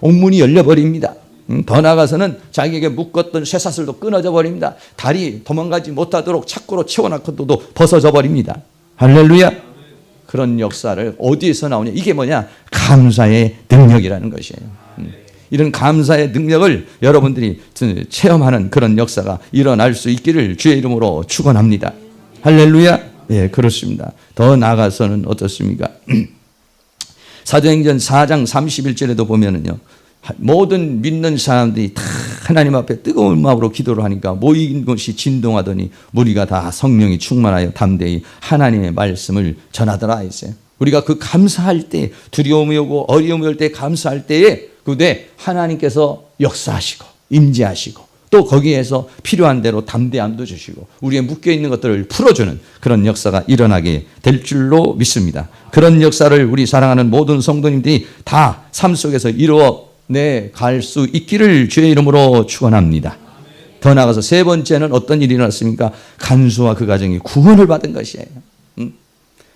옥문이 열려버립니다. 더 나아가서는 자기에게 묶었던 쇠사슬도 끊어져 버립니다. 다리 도망가지 못하도록 착고로 채워놨고도 벗어져 버립니다. 할렐루야. 그런 역사를 어디에서 나오냐? 이게 뭐냐? 감사의 능력이라는 것이에요. 이런 감사의 능력을 여러분들이 체험하는 그런 역사가 일어날 수 있기를 주의 이름으로 축원합니다. 할렐루야. 예, 그렇습니다. 더 나아가서는 어떻습니까? 사도행전 4장 31절에도 보면은요, 모든 믿는 사람들이 다 하나님 앞에 뜨거운 마음으로 기도를 하니까 모인 것이 진동하더니 무리가 다 성령이 충만하여 담대히 하나님의 말씀을 전하더라 했어요. 우리가 그 감사할 때, 두려움이 오고 어려움이 올 때 감사할 때에 그때 하나님께서 역사하시고 임재하시고 또 거기에서 필요한 대로 담대함도 주시고 우리의 묶여있는 것들을 풀어주는 그런 역사가 일어나게 될 줄로 믿습니다. 그런 역사를 우리 사랑하는 모든 성도님들이 다 삶 속에서 이루어내 갈 수 있기를 주의 이름으로 축원합니다. 더 나아가서 세 번째는 어떤 일이 일어났습니까? 간수와 그 가정이 구원을 받은 것이에요.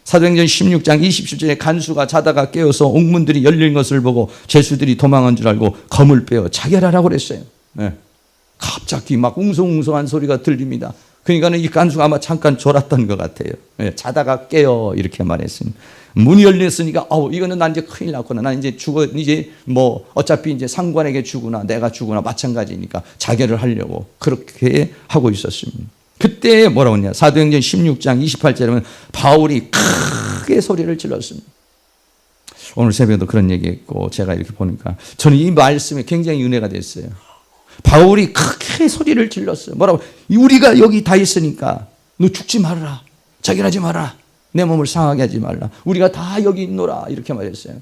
사도행전 16장 27절에 간수가 자다가 깨어서 옥문들이 열린 것을 보고 죄수들이 도망한 줄 알고 검을 빼어 자결하라고 그랬어요. 네. 갑자기 막 웅성웅성한 소리가 들립니다. 그러니까 이 간수가 아마 잠깐 졸았던 것 같아요. 네. 자다가 깨어 이렇게 말했습니다. 문이 열렸으니까 이거는 난 이제 큰일 났구나. 난 이제 죽어. 이제 뭐 어차피 이제 상관에게 주거나 내가 주거나 마찬가지니까 자결을 하려고 그렇게 하고 있었습니다. 그때 뭐라고 했냐? 사도행전 16장 28절에 보면 바울이 크게 소리를 질렀습니다. 오늘 새벽에도 그런 얘기했고 제가 이렇게 보니까 저는 이 말씀에 굉장히 은혜가 됐어요. 바울이 크게 소리를 질렀어요. 뭐라고? 우리가 여기 다 있으니까 너 죽지 말아라. 자결하지 마라. 내 몸을 상하게 하지 말라. 우리가 다 여기 있노라. 이렇게 말했어요.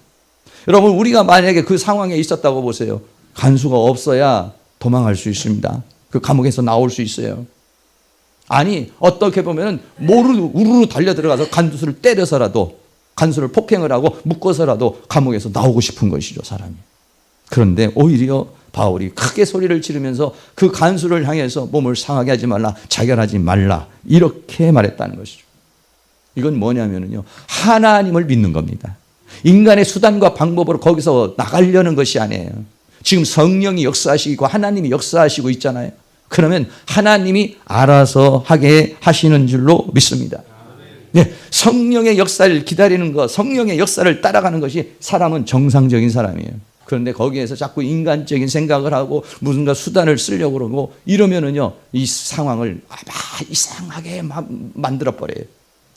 여러분, 우리가 만약에 그 상황에 있었다고 보세요. 간수가 없어야 도망할 수 있습니다. 그 감옥에서 나올 수 있어요. 아니, 어떻게 보면 우르르 달려 들어가서 간수를 때려서라도 간수를 폭행을 하고 묶어서라도 감옥에서 나오고 싶은 것이죠, 사람이. 그런데 오히려 바울이 크게 소리를 지르면서 그 간수를 향해서 몸을 상하게 하지 말라, 자결하지 말라, 이렇게 말했다는 것이죠. 이건 뭐냐면요, 하나님을 믿는 겁니다. 인간의 수단과 방법으로 거기서 나가려는 것이 아니에요. 지금 성령이 역사하시고 하나님이 역사하시고 있잖아요. 그러면 하나님이 알아서 하게 하시는 줄로 믿습니다. 네, 성령의 역사를 기다리는 것, 성령의 역사를 따라가는 것이 사람은 정상적인 사람이에요. 그런데 거기에서 자꾸 인간적인 생각을 하고 무슨가 수단을 쓰려고 그러고 이러면은요, 이 상황을 이상하게 만들어버려요.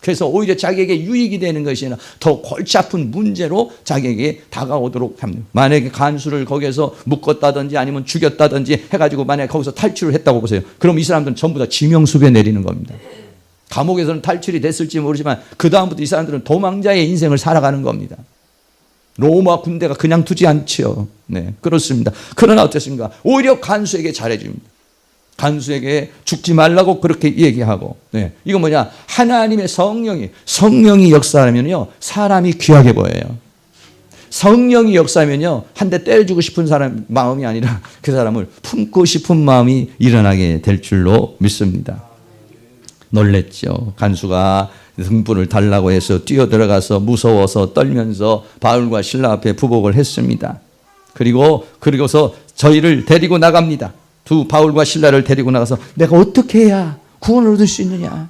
그래서 오히려 자기에게 유익이 되는 것이 아니라 더 골치 아픈 문제로 자기에게 다가오도록 합니다. 만약에 간수를 거기에서 묶었다든지 아니면 죽였다든지 해가지고 만약에 거기서 탈출을 했다고 보세요. 그럼 이 사람들은 전부 다 지명수배 내리는 겁니다. 감옥에서는 탈출이 됐을지 모르지만 그 다음부터 이 사람들은 도망자의 인생을 살아가는 겁니다. 로마 군대가 그냥 두지 않지요. 네, 그렇습니다. 그러나 어떻습니까? 오히려 간수에게 잘해줍니다. 간수에게 죽지 말라고 그렇게 얘기하고, 네. 이거 뭐냐? 하나님의 성령이 역사하면요, 사람이 귀하게 보여요. 성령이 역사하면요, 한 대 때려주고 싶은 사람 마음이 아니라 그 사람을 품고 싶은 마음이 일어나게 될 줄로 믿습니다. 놀랬죠. 간수가 등불을 달라고 해서 뛰어들어가서 무서워서 떨면서 바울과 실라 앞에 부복을 했습니다. 그리고서 저희를 데리고 나갑니다. 두 바울과 실라를 데리고 나가서 내가 어떻게 해야 구원을 얻을 수 있느냐.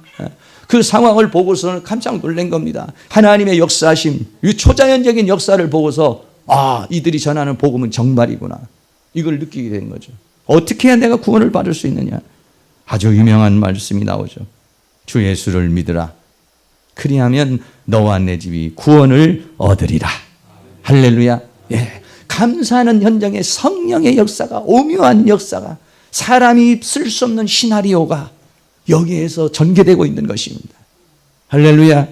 그 상황을 보고서는 깜짝 놀란 겁니다. 하나님의 역사하심, 이 초자연적인 역사를 보고서 이들이 전하는 복음은 정말이구나. 이걸 느끼게 된 거죠. 어떻게 해야 내가 구원을 받을 수 있느냐. 아주 유명한 말씀이 나오죠. 주 예수를 믿으라. 그리하면 너와 내 집이 구원을 얻으리라. 할렐루야. 예. 감사하는 현장에 성령의 역사가, 오묘한 역사가, 사람이 쓸 수 없는 시나리오가 여기에서 전개되고 있는 것입니다. 할렐루야.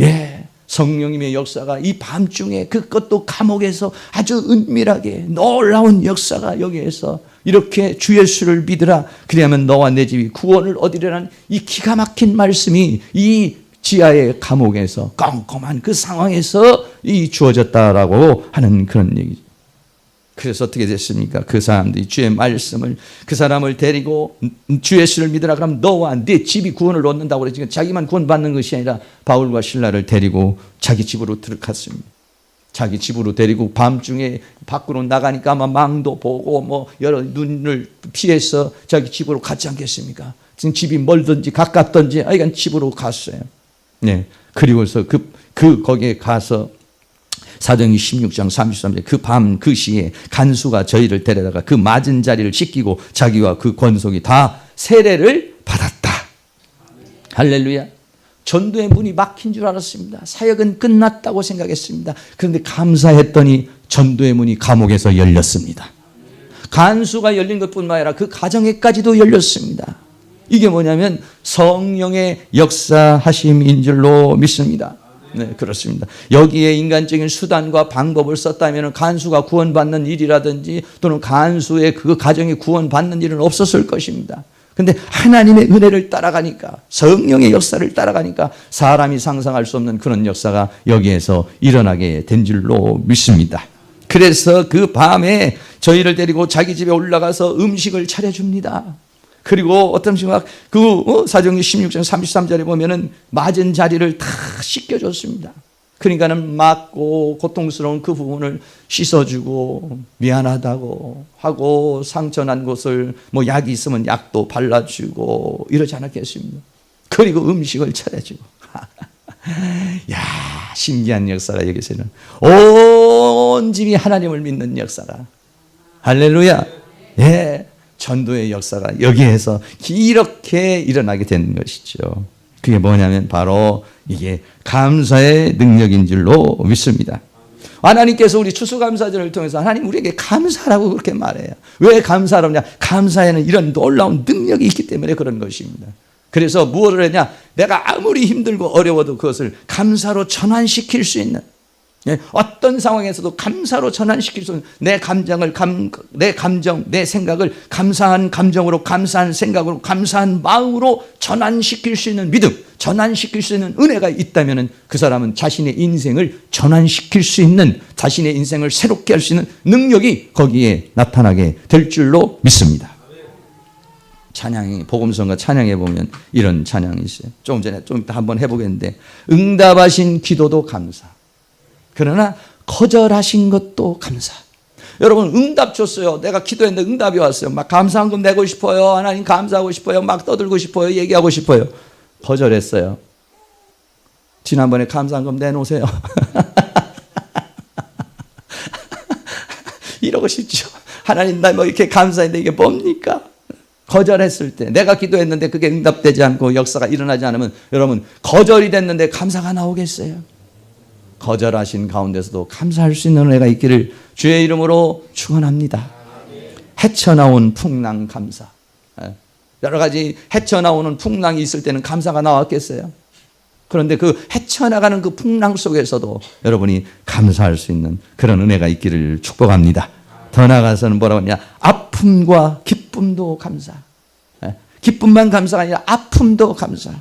예. 성령님의 역사가 이 밤중에 그것도 감옥에서 아주 은밀하게 놀라운 역사가 여기에서 이렇게 주 예수를 믿으라. 그리하면 너와 내 집이 구원을 얻으리라는 이 기가 막힌 말씀이 이 지하의 감옥에서 깜깜한 그 상황에서 이 주어졌다라고 하는 그런 얘기죠. 그래서 어떻게 됐습니까? 그 사람들이 주의 말씀을, 그 사람을 데리고 주 예수를 믿으라 그러면 너와 네 집이 구원을 얻는다고 그랬지, 자기만 구원받는 것이 아니라 바울과 실라를 데리고 자기 집으로 들어갔습니다. 자기 집으로 데리고 밤중에 밖으로 나가니까 아마 망도 보고 뭐 여러 눈을 피해서 자기 집으로 갔지 않겠습니까? 지금 집이 멀든지 가깝든지 하여간 집으로 갔어요. 네. 그리고서 거기에 가서 사도행전 16장 33절 그 밤 그 시에 간수가 저희를 데려다가 그 맞은 자리를 씻기고 자기와 그 권속이 다 세례를 받았다. 할렐루야. 전도의 문이 막힌 줄 알았습니다. 사역은 끝났다고 생각했습니다. 그런데 감사했더니 전도의 문이 감옥에서 열렸습니다. 간수가 열린 것뿐만 아니라 그 가정에까지도 열렸습니다. 이게 뭐냐면 성령의 역사하심인 줄로 믿습니다. 네, 그렇습니다. 여기에 인간적인 수단과 방법을 썼다면 간수가 구원받는 일이라든지 또는 간수의 그 가정이 구원받는 일은 없었을 것입니다. 근데 하나님의 은혜를 따라가니까, 성령의 역사를 따라가니까 사람이 상상할 수 없는 그런 역사가 여기에서 일어나게 된 줄로 믿습니다. 그래서 그 밤에 저희를 데리고 자기 집에 올라가서 음식을 차려줍니다. 그리고 어떤 순간 사도행전 16장 33절에 보면은 맞은 자리를 다 씻겨줬습니다. 그러니까는 맞고 고통스러운 그 부분을 씻어주고 미안하다고 하고 상처난 곳을 뭐 약이 있으면 약도 발라주고 이러지 않았겠습니까? 그리고 음식을 차려주고. 야, 신기한 역사가 여기서는 온 집이 하나님을 믿는 역사가. 할렐루야. 예. 전도의 역사가 여기에서 이렇게 일어나게 된 것이죠. 그게 뭐냐면 바로 이게 감사의 능력인 줄로 믿습니다. 하나님께서 우리 추수감사절을 통해서 하나님 우리에게 감사라고 그렇게 말해요. 왜 감사하냐? 감사에는 이런 놀라운 능력이 있기 때문에 그런 것입니다. 그래서 무엇을 했냐? 내가 아무리 힘들고 어려워도 그것을 감사로 전환시킬 수 있는, 어떤 상황에서도 감사로 전환시킬 수 있는 내 감정, 내 생각을 감사한 감정으로, 감사한 생각으로, 감사한 마음으로 전환시킬 수 있는 믿음, 전환시킬 수 있는 은혜가 있다면 그 사람은 자신의 인생을 전환시킬 수 있는, 자신의 인생을 새롭게 할 수 있는 능력이 거기에 나타나게 될 줄로 믿습니다. 찬양이, 복음성과 찬양에 보면 이런 찬양이 있어요. 좀 이따 한번 해보겠는데, 응답하신 기도도 감사, 그러나 거절하신 것도 감사. 여러분, 응답 줬어요. 내가 기도했는데 응답이 왔어요. 막 감사한금 내고 싶어요. 하나님 감사하고 싶어요. 막 떠들고 싶어요. 얘기하고 싶어요. 거절했어요. 지난번에 감사한금 내놓으세요. 이러고 싶죠. 하나님, 나 뭐 이렇게 감사했는데 이게 뭡니까? 거절했을 때, 내가 기도했는데 그게 응답되지 않고 역사가 일어나지 않으면 여러분, 거절이 됐는데 감사가 나오겠어요? 거절하신 가운데서도 감사할 수 있는 은혜가 있기를 주의 이름으로 축원합니다. 헤쳐나온 풍랑 감사. 여러 가지 헤쳐나오는 풍랑이 있을 때는 감사가 나왔겠어요? 그런데 그 헤쳐나가는 그 풍랑 속에서도 여러분이 감사할 수 있는 그런 은혜가 있기를 축복합니다. 더 나아가서는 뭐라고 하냐? 아픔과 기쁨도 감사. 기쁨만 감사가 아니라 아픔도 감사.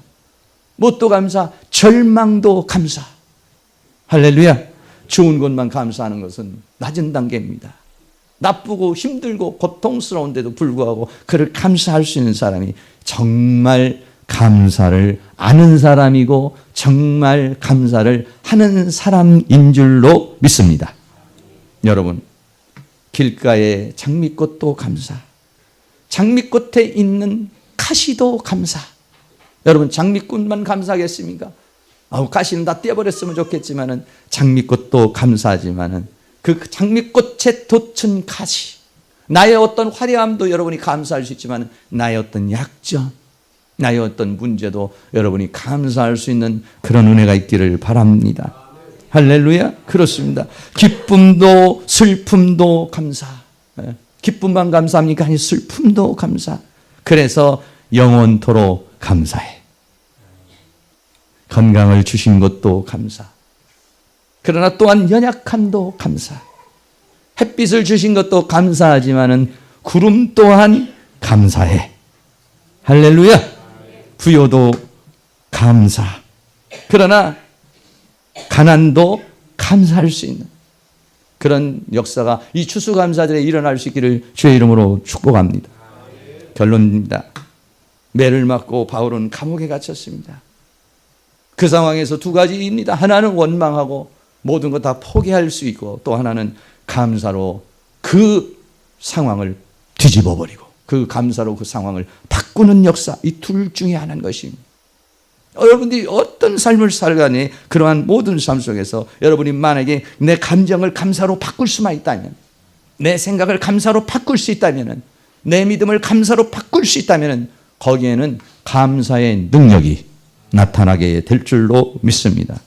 무엇도 감사, 절망도 감사. 할렐루야. 좋은 것만 감사하는 것은 낮은 단계입니다. 나쁘고 힘들고 고통스러운데도 불구하고 그를 감사할 수 있는 사람이 정말 감사를 아는 사람이고 정말 감사를 하는 사람인 줄로 믿습니다. 여러분, 길가의 장미꽃도 감사, 장미꽃에 있는 가시도 감사. 여러분, 장미꽃만 감사하겠습니까? 가시는 다 떼어버렸으면 좋겠지만은 장미꽃도 감사하지만은 그 장미꽃에 돋친 가시, 나의 어떤 화려함도 여러분이 감사할 수 있지만 나의 어떤 약점, 나의 어떤 문제도 여러분이 감사할 수 있는 그런 은혜가 있기를 바랍니다. 할렐루야. 그렇습니다. 기쁨도 슬픔도 감사. 기쁨만 감사합니까? 아니, 슬픔도 감사. 그래서 영원토록 감사해. 건강을 주신 것도 감사. 그러나 또한 연약함도 감사. 햇빛을 주신 것도 감사하지만은 구름 또한 감사해. 할렐루야. 부요도 감사. 그러나 가난도 감사할 수 있는, 그런 역사가 이 추수감사절에 일어날 수 있기를 주의 이름으로 축복합니다. 결론입니다. 매를 맞고 바울은 감옥에 갇혔습니다. 그 상황에서 두 가지입니다. 하나는 원망하고 모든 것 다 포기할 수 있고, 또 하나는 감사로 그 상황을 뒤집어버리고 그 감사로 그 상황을 바꾸는 역사, 이 둘 중에 하나인 것입니다. 여러분들이 어떤 삶을 살간에 그러한 모든 삶 속에서 여러분이 만약에 내 감정을 감사로 바꿀 수만 있다면, 내 생각을 감사로 바꿀 수 있다면, 내 믿음을 감사로 바꿀 수 있다면 거기에는 감사의 능력이 나타나게 될 줄로 믿습니다.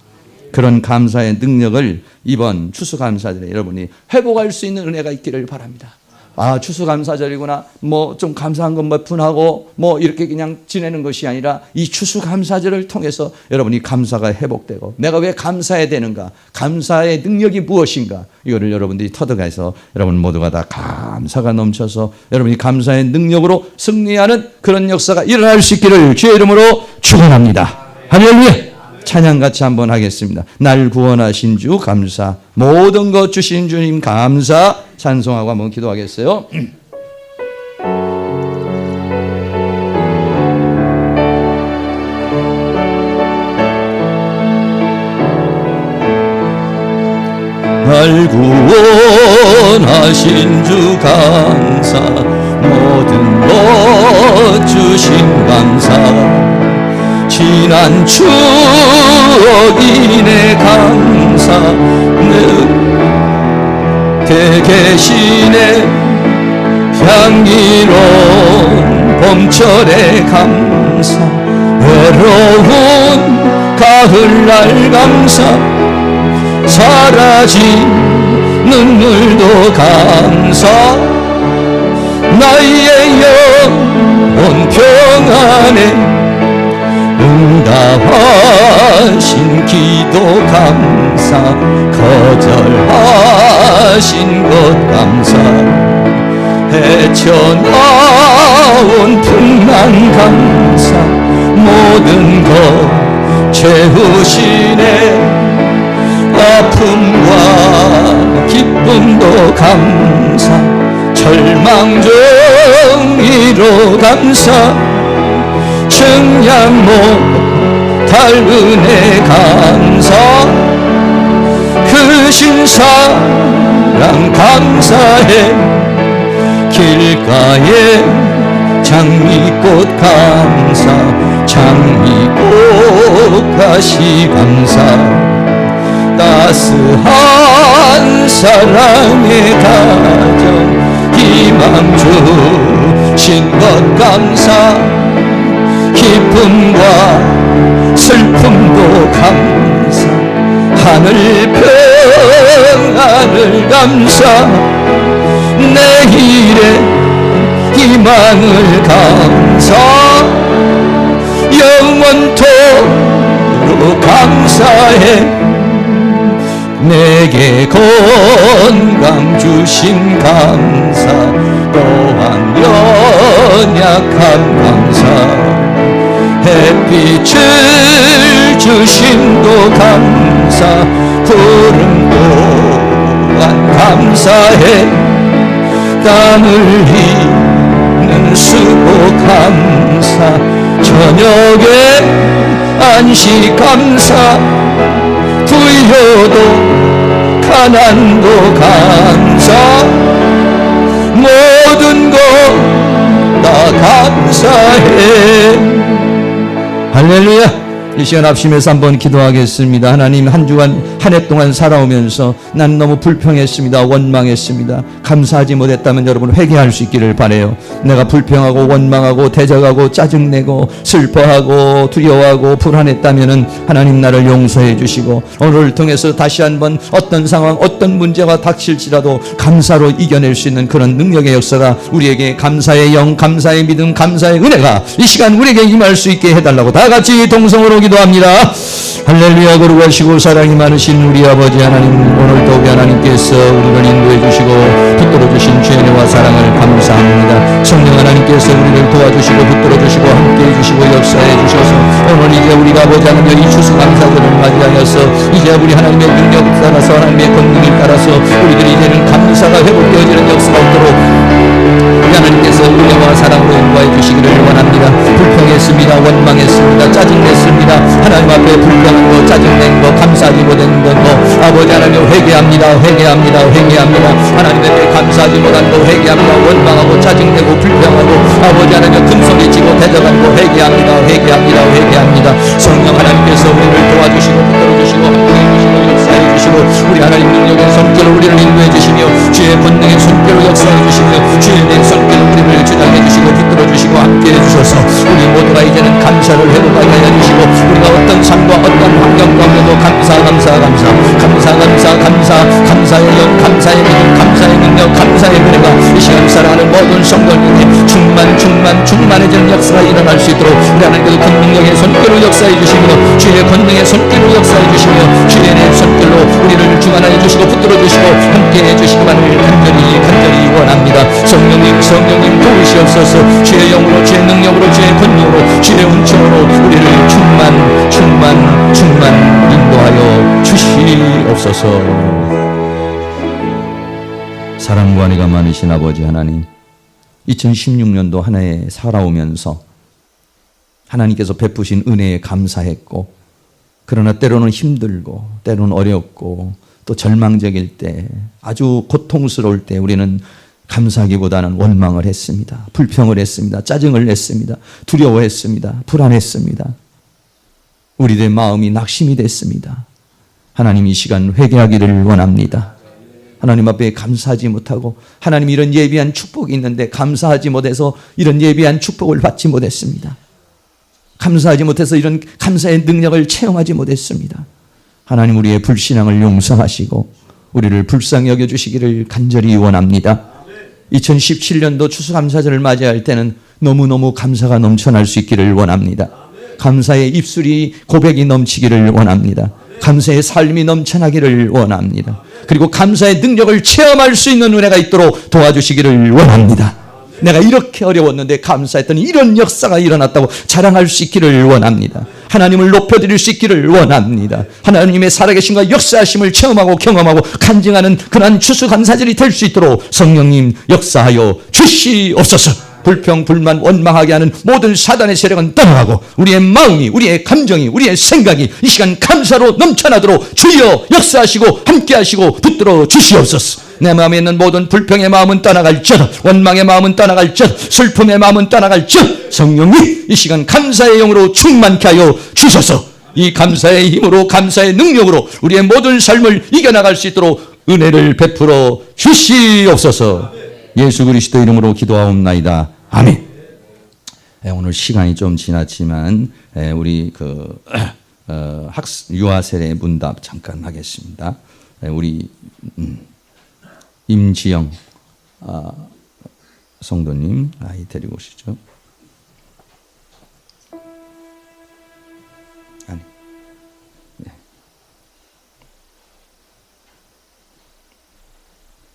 그런 감사의 능력을 이번 추수감사절에 여러분이 회복할 수 있는 은혜가 있기를 바랍니다. 아, 추수감사절이구나, 뭐 좀 감사한 것 몇 푼 하고 뭐 이렇게 그냥 지내는 것이 아니라 이 추수감사절을 통해서 여러분이 감사가 회복되고, 내가 왜 감사해야 되는가, 감사의 능력이 무엇인가, 이거를 여러분들이 터득해서 여러분 모두가 다 감사가 넘쳐서 여러분이 감사의 능력으로 승리하는 그런 역사가 일어날 수 있기를 주의 이름으로 축원합니다. 할렐루야. 찬양 같이 한번 하겠습니다. 날 구원하신 주 감사, 모든 것 주신 주님 감사, 찬송하고 한번 기도하겠어요. 날 구원하신 주 감사, 모든 것 주신 감사, 지난 추억이 내 감사, 대계신의 향기로운 봄철의 감사, 외로운 가을날 감사, 사라진 눈물도 감사, 나의 영혼 평안에 응답하신 기도 감사, 거절하신 것 감사, 헤쳐나온 풍랑 감사, 모든 것 채우시네, 아픔과 기쁨도 감사, 절망 정의로 감사, 증량 못할 은혜 감사, 크신 사랑 감사해, 길가에 장미꽃 감사, 장미꽃 가시 감사, 따스한 사랑의 가정, 희망 주신 것 감사, 기쁨과 슬픔도 감사, 하늘 평안을 감사, 내일의 희망을 감사, 영원토록 감사해, 내게 건강 주신 감사, 또한 연약함 감사, 햇빛을 주심도 감사, 구름 또한 감사해, 땀 흘리는 수고 감사, 저녁에 안식 감사, 부여도 가난도 감사, 모든 것 다 감사해. 할렐루야. 이 시간 합심해서 한번 기도하겠습니다. 하나님, 한 주간 한 해 동안 살아오면서 난 너무 불평했습니다. 원망했습니다. 감사하지 못했다면 여러분 회개할 수 있기를 바라요. 내가 불평하고 원망하고 대적하고 짜증내고 슬퍼하고 두려워하고 불안했다면 하나님 나를 용서해 주시고, 오늘을 통해서 다시 한번 어떤 상황 어떤 문제가 닥칠지라도 감사로 이겨낼 수 있는 그런 능력의 역사가 우리에게, 감사의 영, 감사의 믿음, 감사의 은혜가 이 시간 우리에게 임할 수 있게 해달라고 다 같이 동성으로 기도합니다. 할렐루야. 거룩하시고 사랑이 많으신 우리 아버지 하나님, 오늘도 우리 하나님께서 우리를 인도해 주시고 붙들어 주신 주의 은혜와 사랑을 감사합니다. 성령 하나님께서 우리를 도와주시고 붙들어주시고 함께해 주시고 역사해 주셔서 오늘 이제 우리가 보지 않으며 이 추수감사절을 맞이하여서 이제 우리 하나님의 능력 따라서 하나님의 권능을 따라서 우리들이 이제는 감사가 회복되어지는 역사가 있도록 우리 하나님께서 은혜와 사랑으로 인도해 주시기를 원합니다. 불평했습니다. 원망했습니다. 짜증냈습니다. 하나님 앞에 불평한 거, 짜증낸 거, 감사하지 못한 거 아버지 하나님 회개합니다. 회개합니다. 회개합니다. 하나님 앞에 감사하지 못한 거 회개합니다. 원망하고 짜증내고 불평하고 아버지 하나님 금소리치고 대적하고 회개합니다. 회개합니다. 회개합니다. 성령 하나님께서 우리를 도와주시고 붙들어주시고 함께해 주시고 역사해 주시고 우리 하나님 능력의 손길로 우리를 인도해 주시며 주의 권능의 손길로 역사해 주시며 주의 내 손길로 우리를 주장해 주시고 붙들어 주시고 함께해 주셔서 우리 모두가 이제는 감사를 회복하게 해 주시고 우리가 어떤 삶과 어떤 환경 가운데도 감사의 영, 감사의 믿음, 감사의 능력, 감사의 은혜가 이 시간 살아가는 모든 성도님에게 충만해지는 역사가 일어날 수 있도록 우리 하나님께서 큰 능력의 손길로 역사해 주시며 주의 권능의 손길로 역사해 주시며 주의 내 손길로 우리를 주관하여 주시고 붙들어 주시고 함께해 주시기만을 간절히 원합니다. 성령님 도우시옵소서. 주의 영으로 주의 능력으로 주의 권능으로 주의 은총으로 우리를 충만 인도하여 주시옵소서. 사랑과 은혜가 많으신 아버지 하나님, 2016년도 한 해 살아오면서 하나님께서 베푸신 은혜에 감사했고, 그러나 때로는 힘들고 때로는 어렵고 또 절망적일 때, 아주 고통스러울 때 우리는 감사하기보다는 원망을 했습니다. 불평을 했습니다. 짜증을 냈습니다. 두려워했습니다. 불안했습니다. 우리들의 마음이 낙심이 됐습니다. 하나님, 이 시간 회개하기를 원합니다. 하나님 앞에 감사하지 못하고 하나님 이런 예비한 축복이 있는데 감사하지 못해서 이런 예비한 축복을 받지 못했습니다. 감사하지 못해서 이런 감사의 능력을 체험하지 못했습니다. 하나님, 우리의 불신앙을 용서하시고 우리를 불쌍히 여겨주시기를 간절히 원합니다. 2017년도 추수감사절을 맞이할 때는 너무너무 감사가 넘쳐날 수 있기를 원합니다. 감사의 입술이 고백이 넘치기를 원합니다. 감사의 삶이 넘쳐나기를 원합니다. 그리고 감사의 능력을 체험할 수 있는 은혜가 있도록 도와주시기를 원합니다. 내가 이렇게 어려웠는데 감사했더니 이런 역사가 일어났다고 자랑할 수 있기를 원합니다. 하나님을 높여드릴 수 있기를 원합니다. 하나님의 살아계심과 역사하심을 체험하고 경험하고 간증하는 그러한 추수감사절이 될 수 있도록 성령님 역사하여 주시옵소서. 불평, 불만, 원망하게 하는 모든 사단의 세력은 떠나가고 우리의 마음이, 우리의 감정이, 우리의 생각이 이 시간 감사로 넘쳐나도록 주여 역사하시고 함께하시고 붙들어 주시옵소서. 내 마음에 있는 모든 불평의 마음은 떠나갈지어다. 원망의 마음은 떠나갈지어다. 슬픔의 마음은 떠나갈지어다. 성령님, 이 시간 감사의 영으로 충만케 하여 주셔서 이 감사의 힘으로, 감사의 능력으로 우리의 모든 삶을 이겨나갈 수 있도록 은혜를 베풀어 주시옵소서. 예수 그리스도 이름으로 기도하옵나이다. 아멘. 오늘 시간이 좀 지났지만 우리 유아 세례 문답 잠깐 하겠습니다. 우리 임지영 성도님 아이 데리고 오시죠. 아니.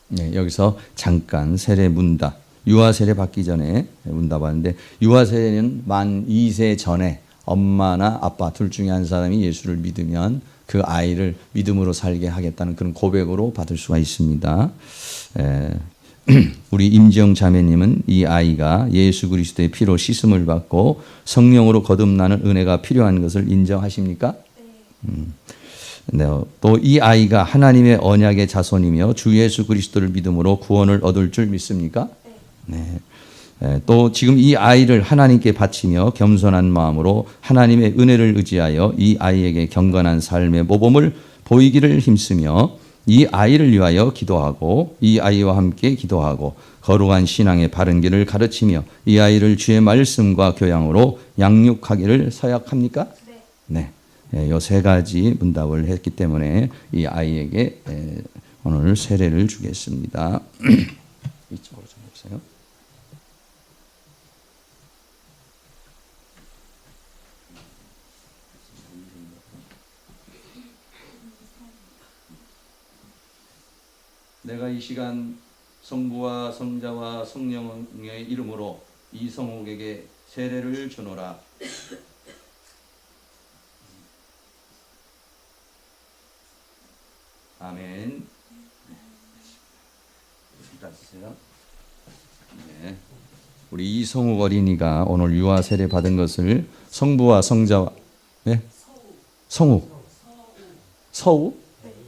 네, 여기서 잠깐 세례 문답, 유아 세례 받기 전에 문답하는데, 유아 세례는 만 2세 전에 엄마나 아빠 둘 중에 한 사람이 예수를 믿으면 그 아이를 믿음으로 살게 하겠다는 그런 고백으로 받을 수가 있습니다. 우리 임지영 자매님은 이 아이가 예수 그리스도의 피로 씻음을 받고 성령으로 거듭나는 은혜가 필요한 것을 인정하십니까? 네. 또 이 아이가 하나님의 언약의 자손이며 주 예수 그리스도를 믿음으로 구원을 얻을 줄 믿습니까? 네. 또 지금 이 아이를 하나님께 바치며 겸손한 마음으로 하나님의 은혜를 의지하여 이 아이에게 경건한 삶의 모범을 보이기를 힘쓰며 이 아이를 위하여 기도하고 이 아이와 함께 기도하고 거룩한 신앙의 바른 길을 가르치며 이 아이를 주의 말씀과 교양으로 양육하기를 서약합니까? 네. 이 세 가지 문답을 했기 때문에 이 아이에게 오늘 세례를 주겠습니다. 이쪽으로 좀 보세요. 내가 이 시간 성부와 성자와 성령의 이름으로 이성욱에게 세례를 주노라. 아멘. 따주세요. 네. 우리 이성욱 어린이가 오늘 유아 세례 받은 것을 성부와 성자와 네? 서우?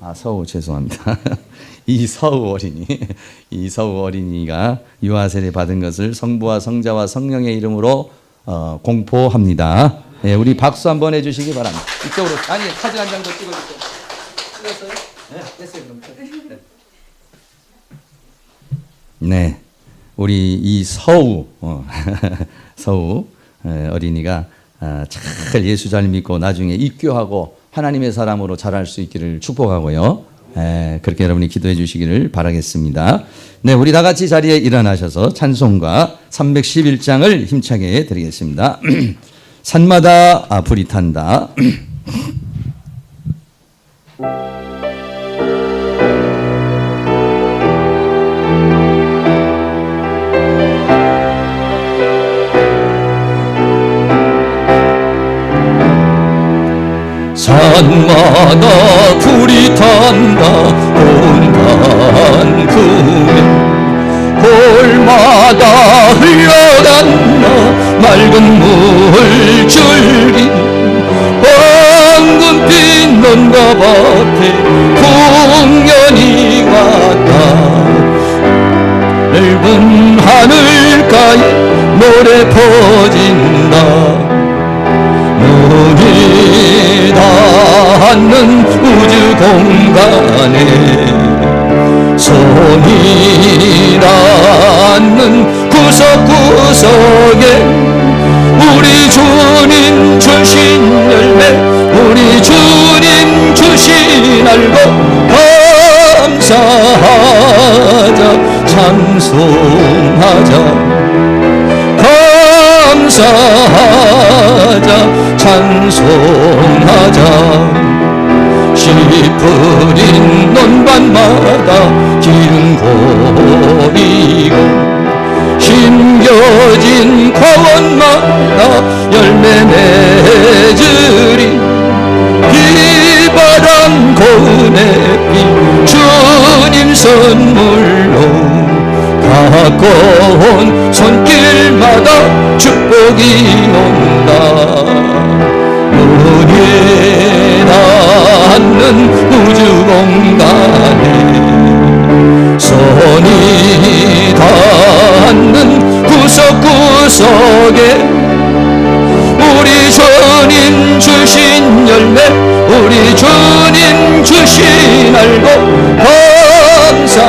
아, 서우 죄송합니다. 이서우 어린이가 유아 세례 받은 것을 성부와 성자와 성령의 이름으로 공포합니다. 네, 우리 박수 한번 해주시기 바랍니다. 이쪽으로 아니 사진 한 장 더 찍어주세요. 찍었어요? 네, 됐어요. 그럼. 네, 우리 이서우 서우 어린이가 잘 예수 잘 믿고 나중에 입교하고 하나님의 사람으로 자랄 수 있기를 축복하고요. 그렇게 여러분이 기도해 주시기를 바라겠습니다. 네, 우리 다 같이 자리에 일어나셔서 찬송가 311장을 힘차게 드리겠습니다. 산마다 불이 탄다. 산마다 불이 탄다 온단 구름 골마다 흘러간다 맑은 물줄기 황금빛 논과 밭에 풍년이 왔다 넓은 하늘가에 노래 퍼진다 눈이 닿는 우주 공간에 손이 닿는 구석구석에 우리 주님 주신 열매 우리 주님 주신 알고 감사하자 찬송하자 감사하자 찬송하자 씨 뿌린 논밭마다 기름 고이고 심겨진 과원마다 열매 맺으리 비바람 고운의 비 주님 선물로 가까운 손길마다 축복이 온다 눈이 닿는 우주 공간에 손이 닿는 구석구석에 우리 주님 주신 열매 우리 주님 주신 알고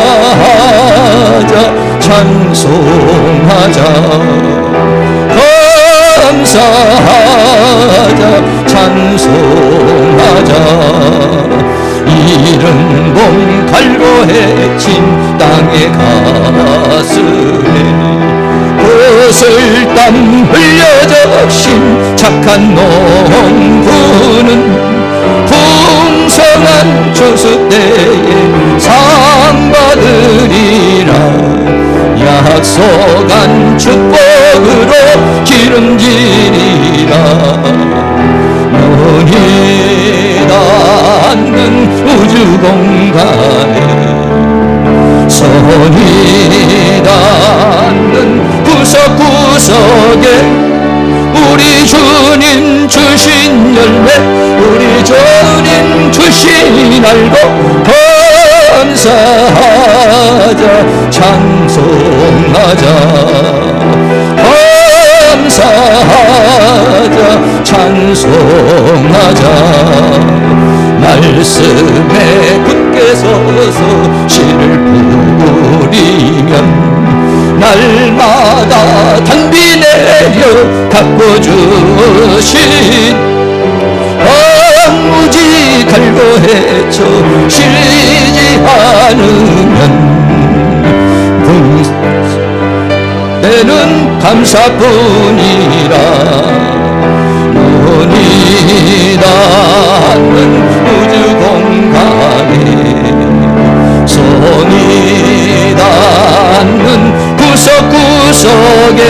감사하자 찬송하자 감사하자 찬송하자 이른 봄 갈고 해친 땅의 가슴에 꽃을 땀 흘려 적신 착한 농부는 풍성한 추수 때에 상 받으리라 약속한 축복으로 기름지리라 눈이 닿는 우주 공간에 손이 닿는 구석구석에 우리 주님 주신 열매 우리 주님 주신 알고 감사하자 찬송하자 감사하자 찬송하자 말씀에 굳게 서서 씨를 뿌리면 날마다 단비 내려 가꿔주신 무지 갈고 헤쳐 실지 않으면 내는 감사뿐이라 눈이 닿는 우주 공간에 성이 닿는 구석구석에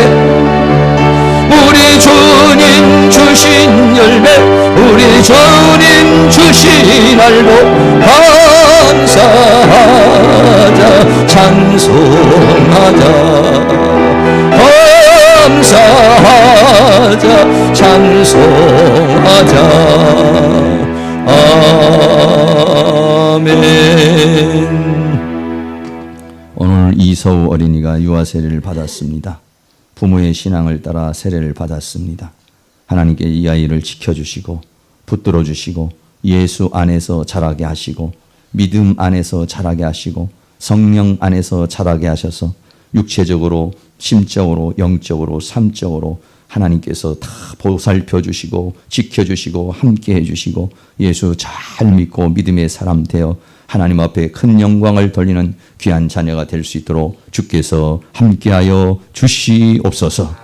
우리 주님 주신 열매, 우리 주님 주신 알복 감사하자, 찬송하자, 감사하자, 찬송하자. 아멘. 오늘 이서우 어린이가 유아 세례를 받았습니다. 부모의 신앙을 따라 세례를 받았습니다. 하나님께 이 아이를 지켜주시고 붙들어 주시고 예수 안에서 자라게 하시고 믿음 안에서 자라게 하시고 성령 안에서 자라게 하셔서 육체적으로 심적으로 영적으로 삶적으로 하나님께서 다 보살펴 주시고 지켜주시고 함께 해주시고 예수 잘 믿고 믿음의 사람 되어 하나님 앞에 큰 영광을 돌리는 귀한 자녀가 될 수 있도록 주께서 함께하여 주시옵소서.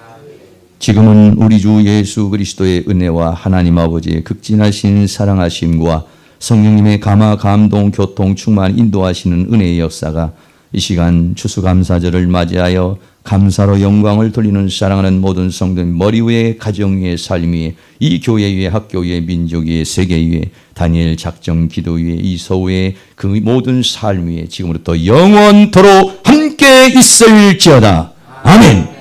지금은 우리 주 예수 그리스도의 은혜와 하나님 아버지의 극진하신 사랑하심과 성령님의 감화 감동 교통 충만 인도하시는 은혜의 역사가 이 시간 추수감사절을 맞이하여 감사로 영광을 돌리는 사랑하는 모든 성도님 머리 위에 가정 위에 삶 위에 이 교회 위에 학교 위에 민족 위에 세계 위에 다니엘 작정 기도 위에 이서우 위에 그 모든 삶 위에 지금부터 영원토록 함께 있을지어다. 아멘.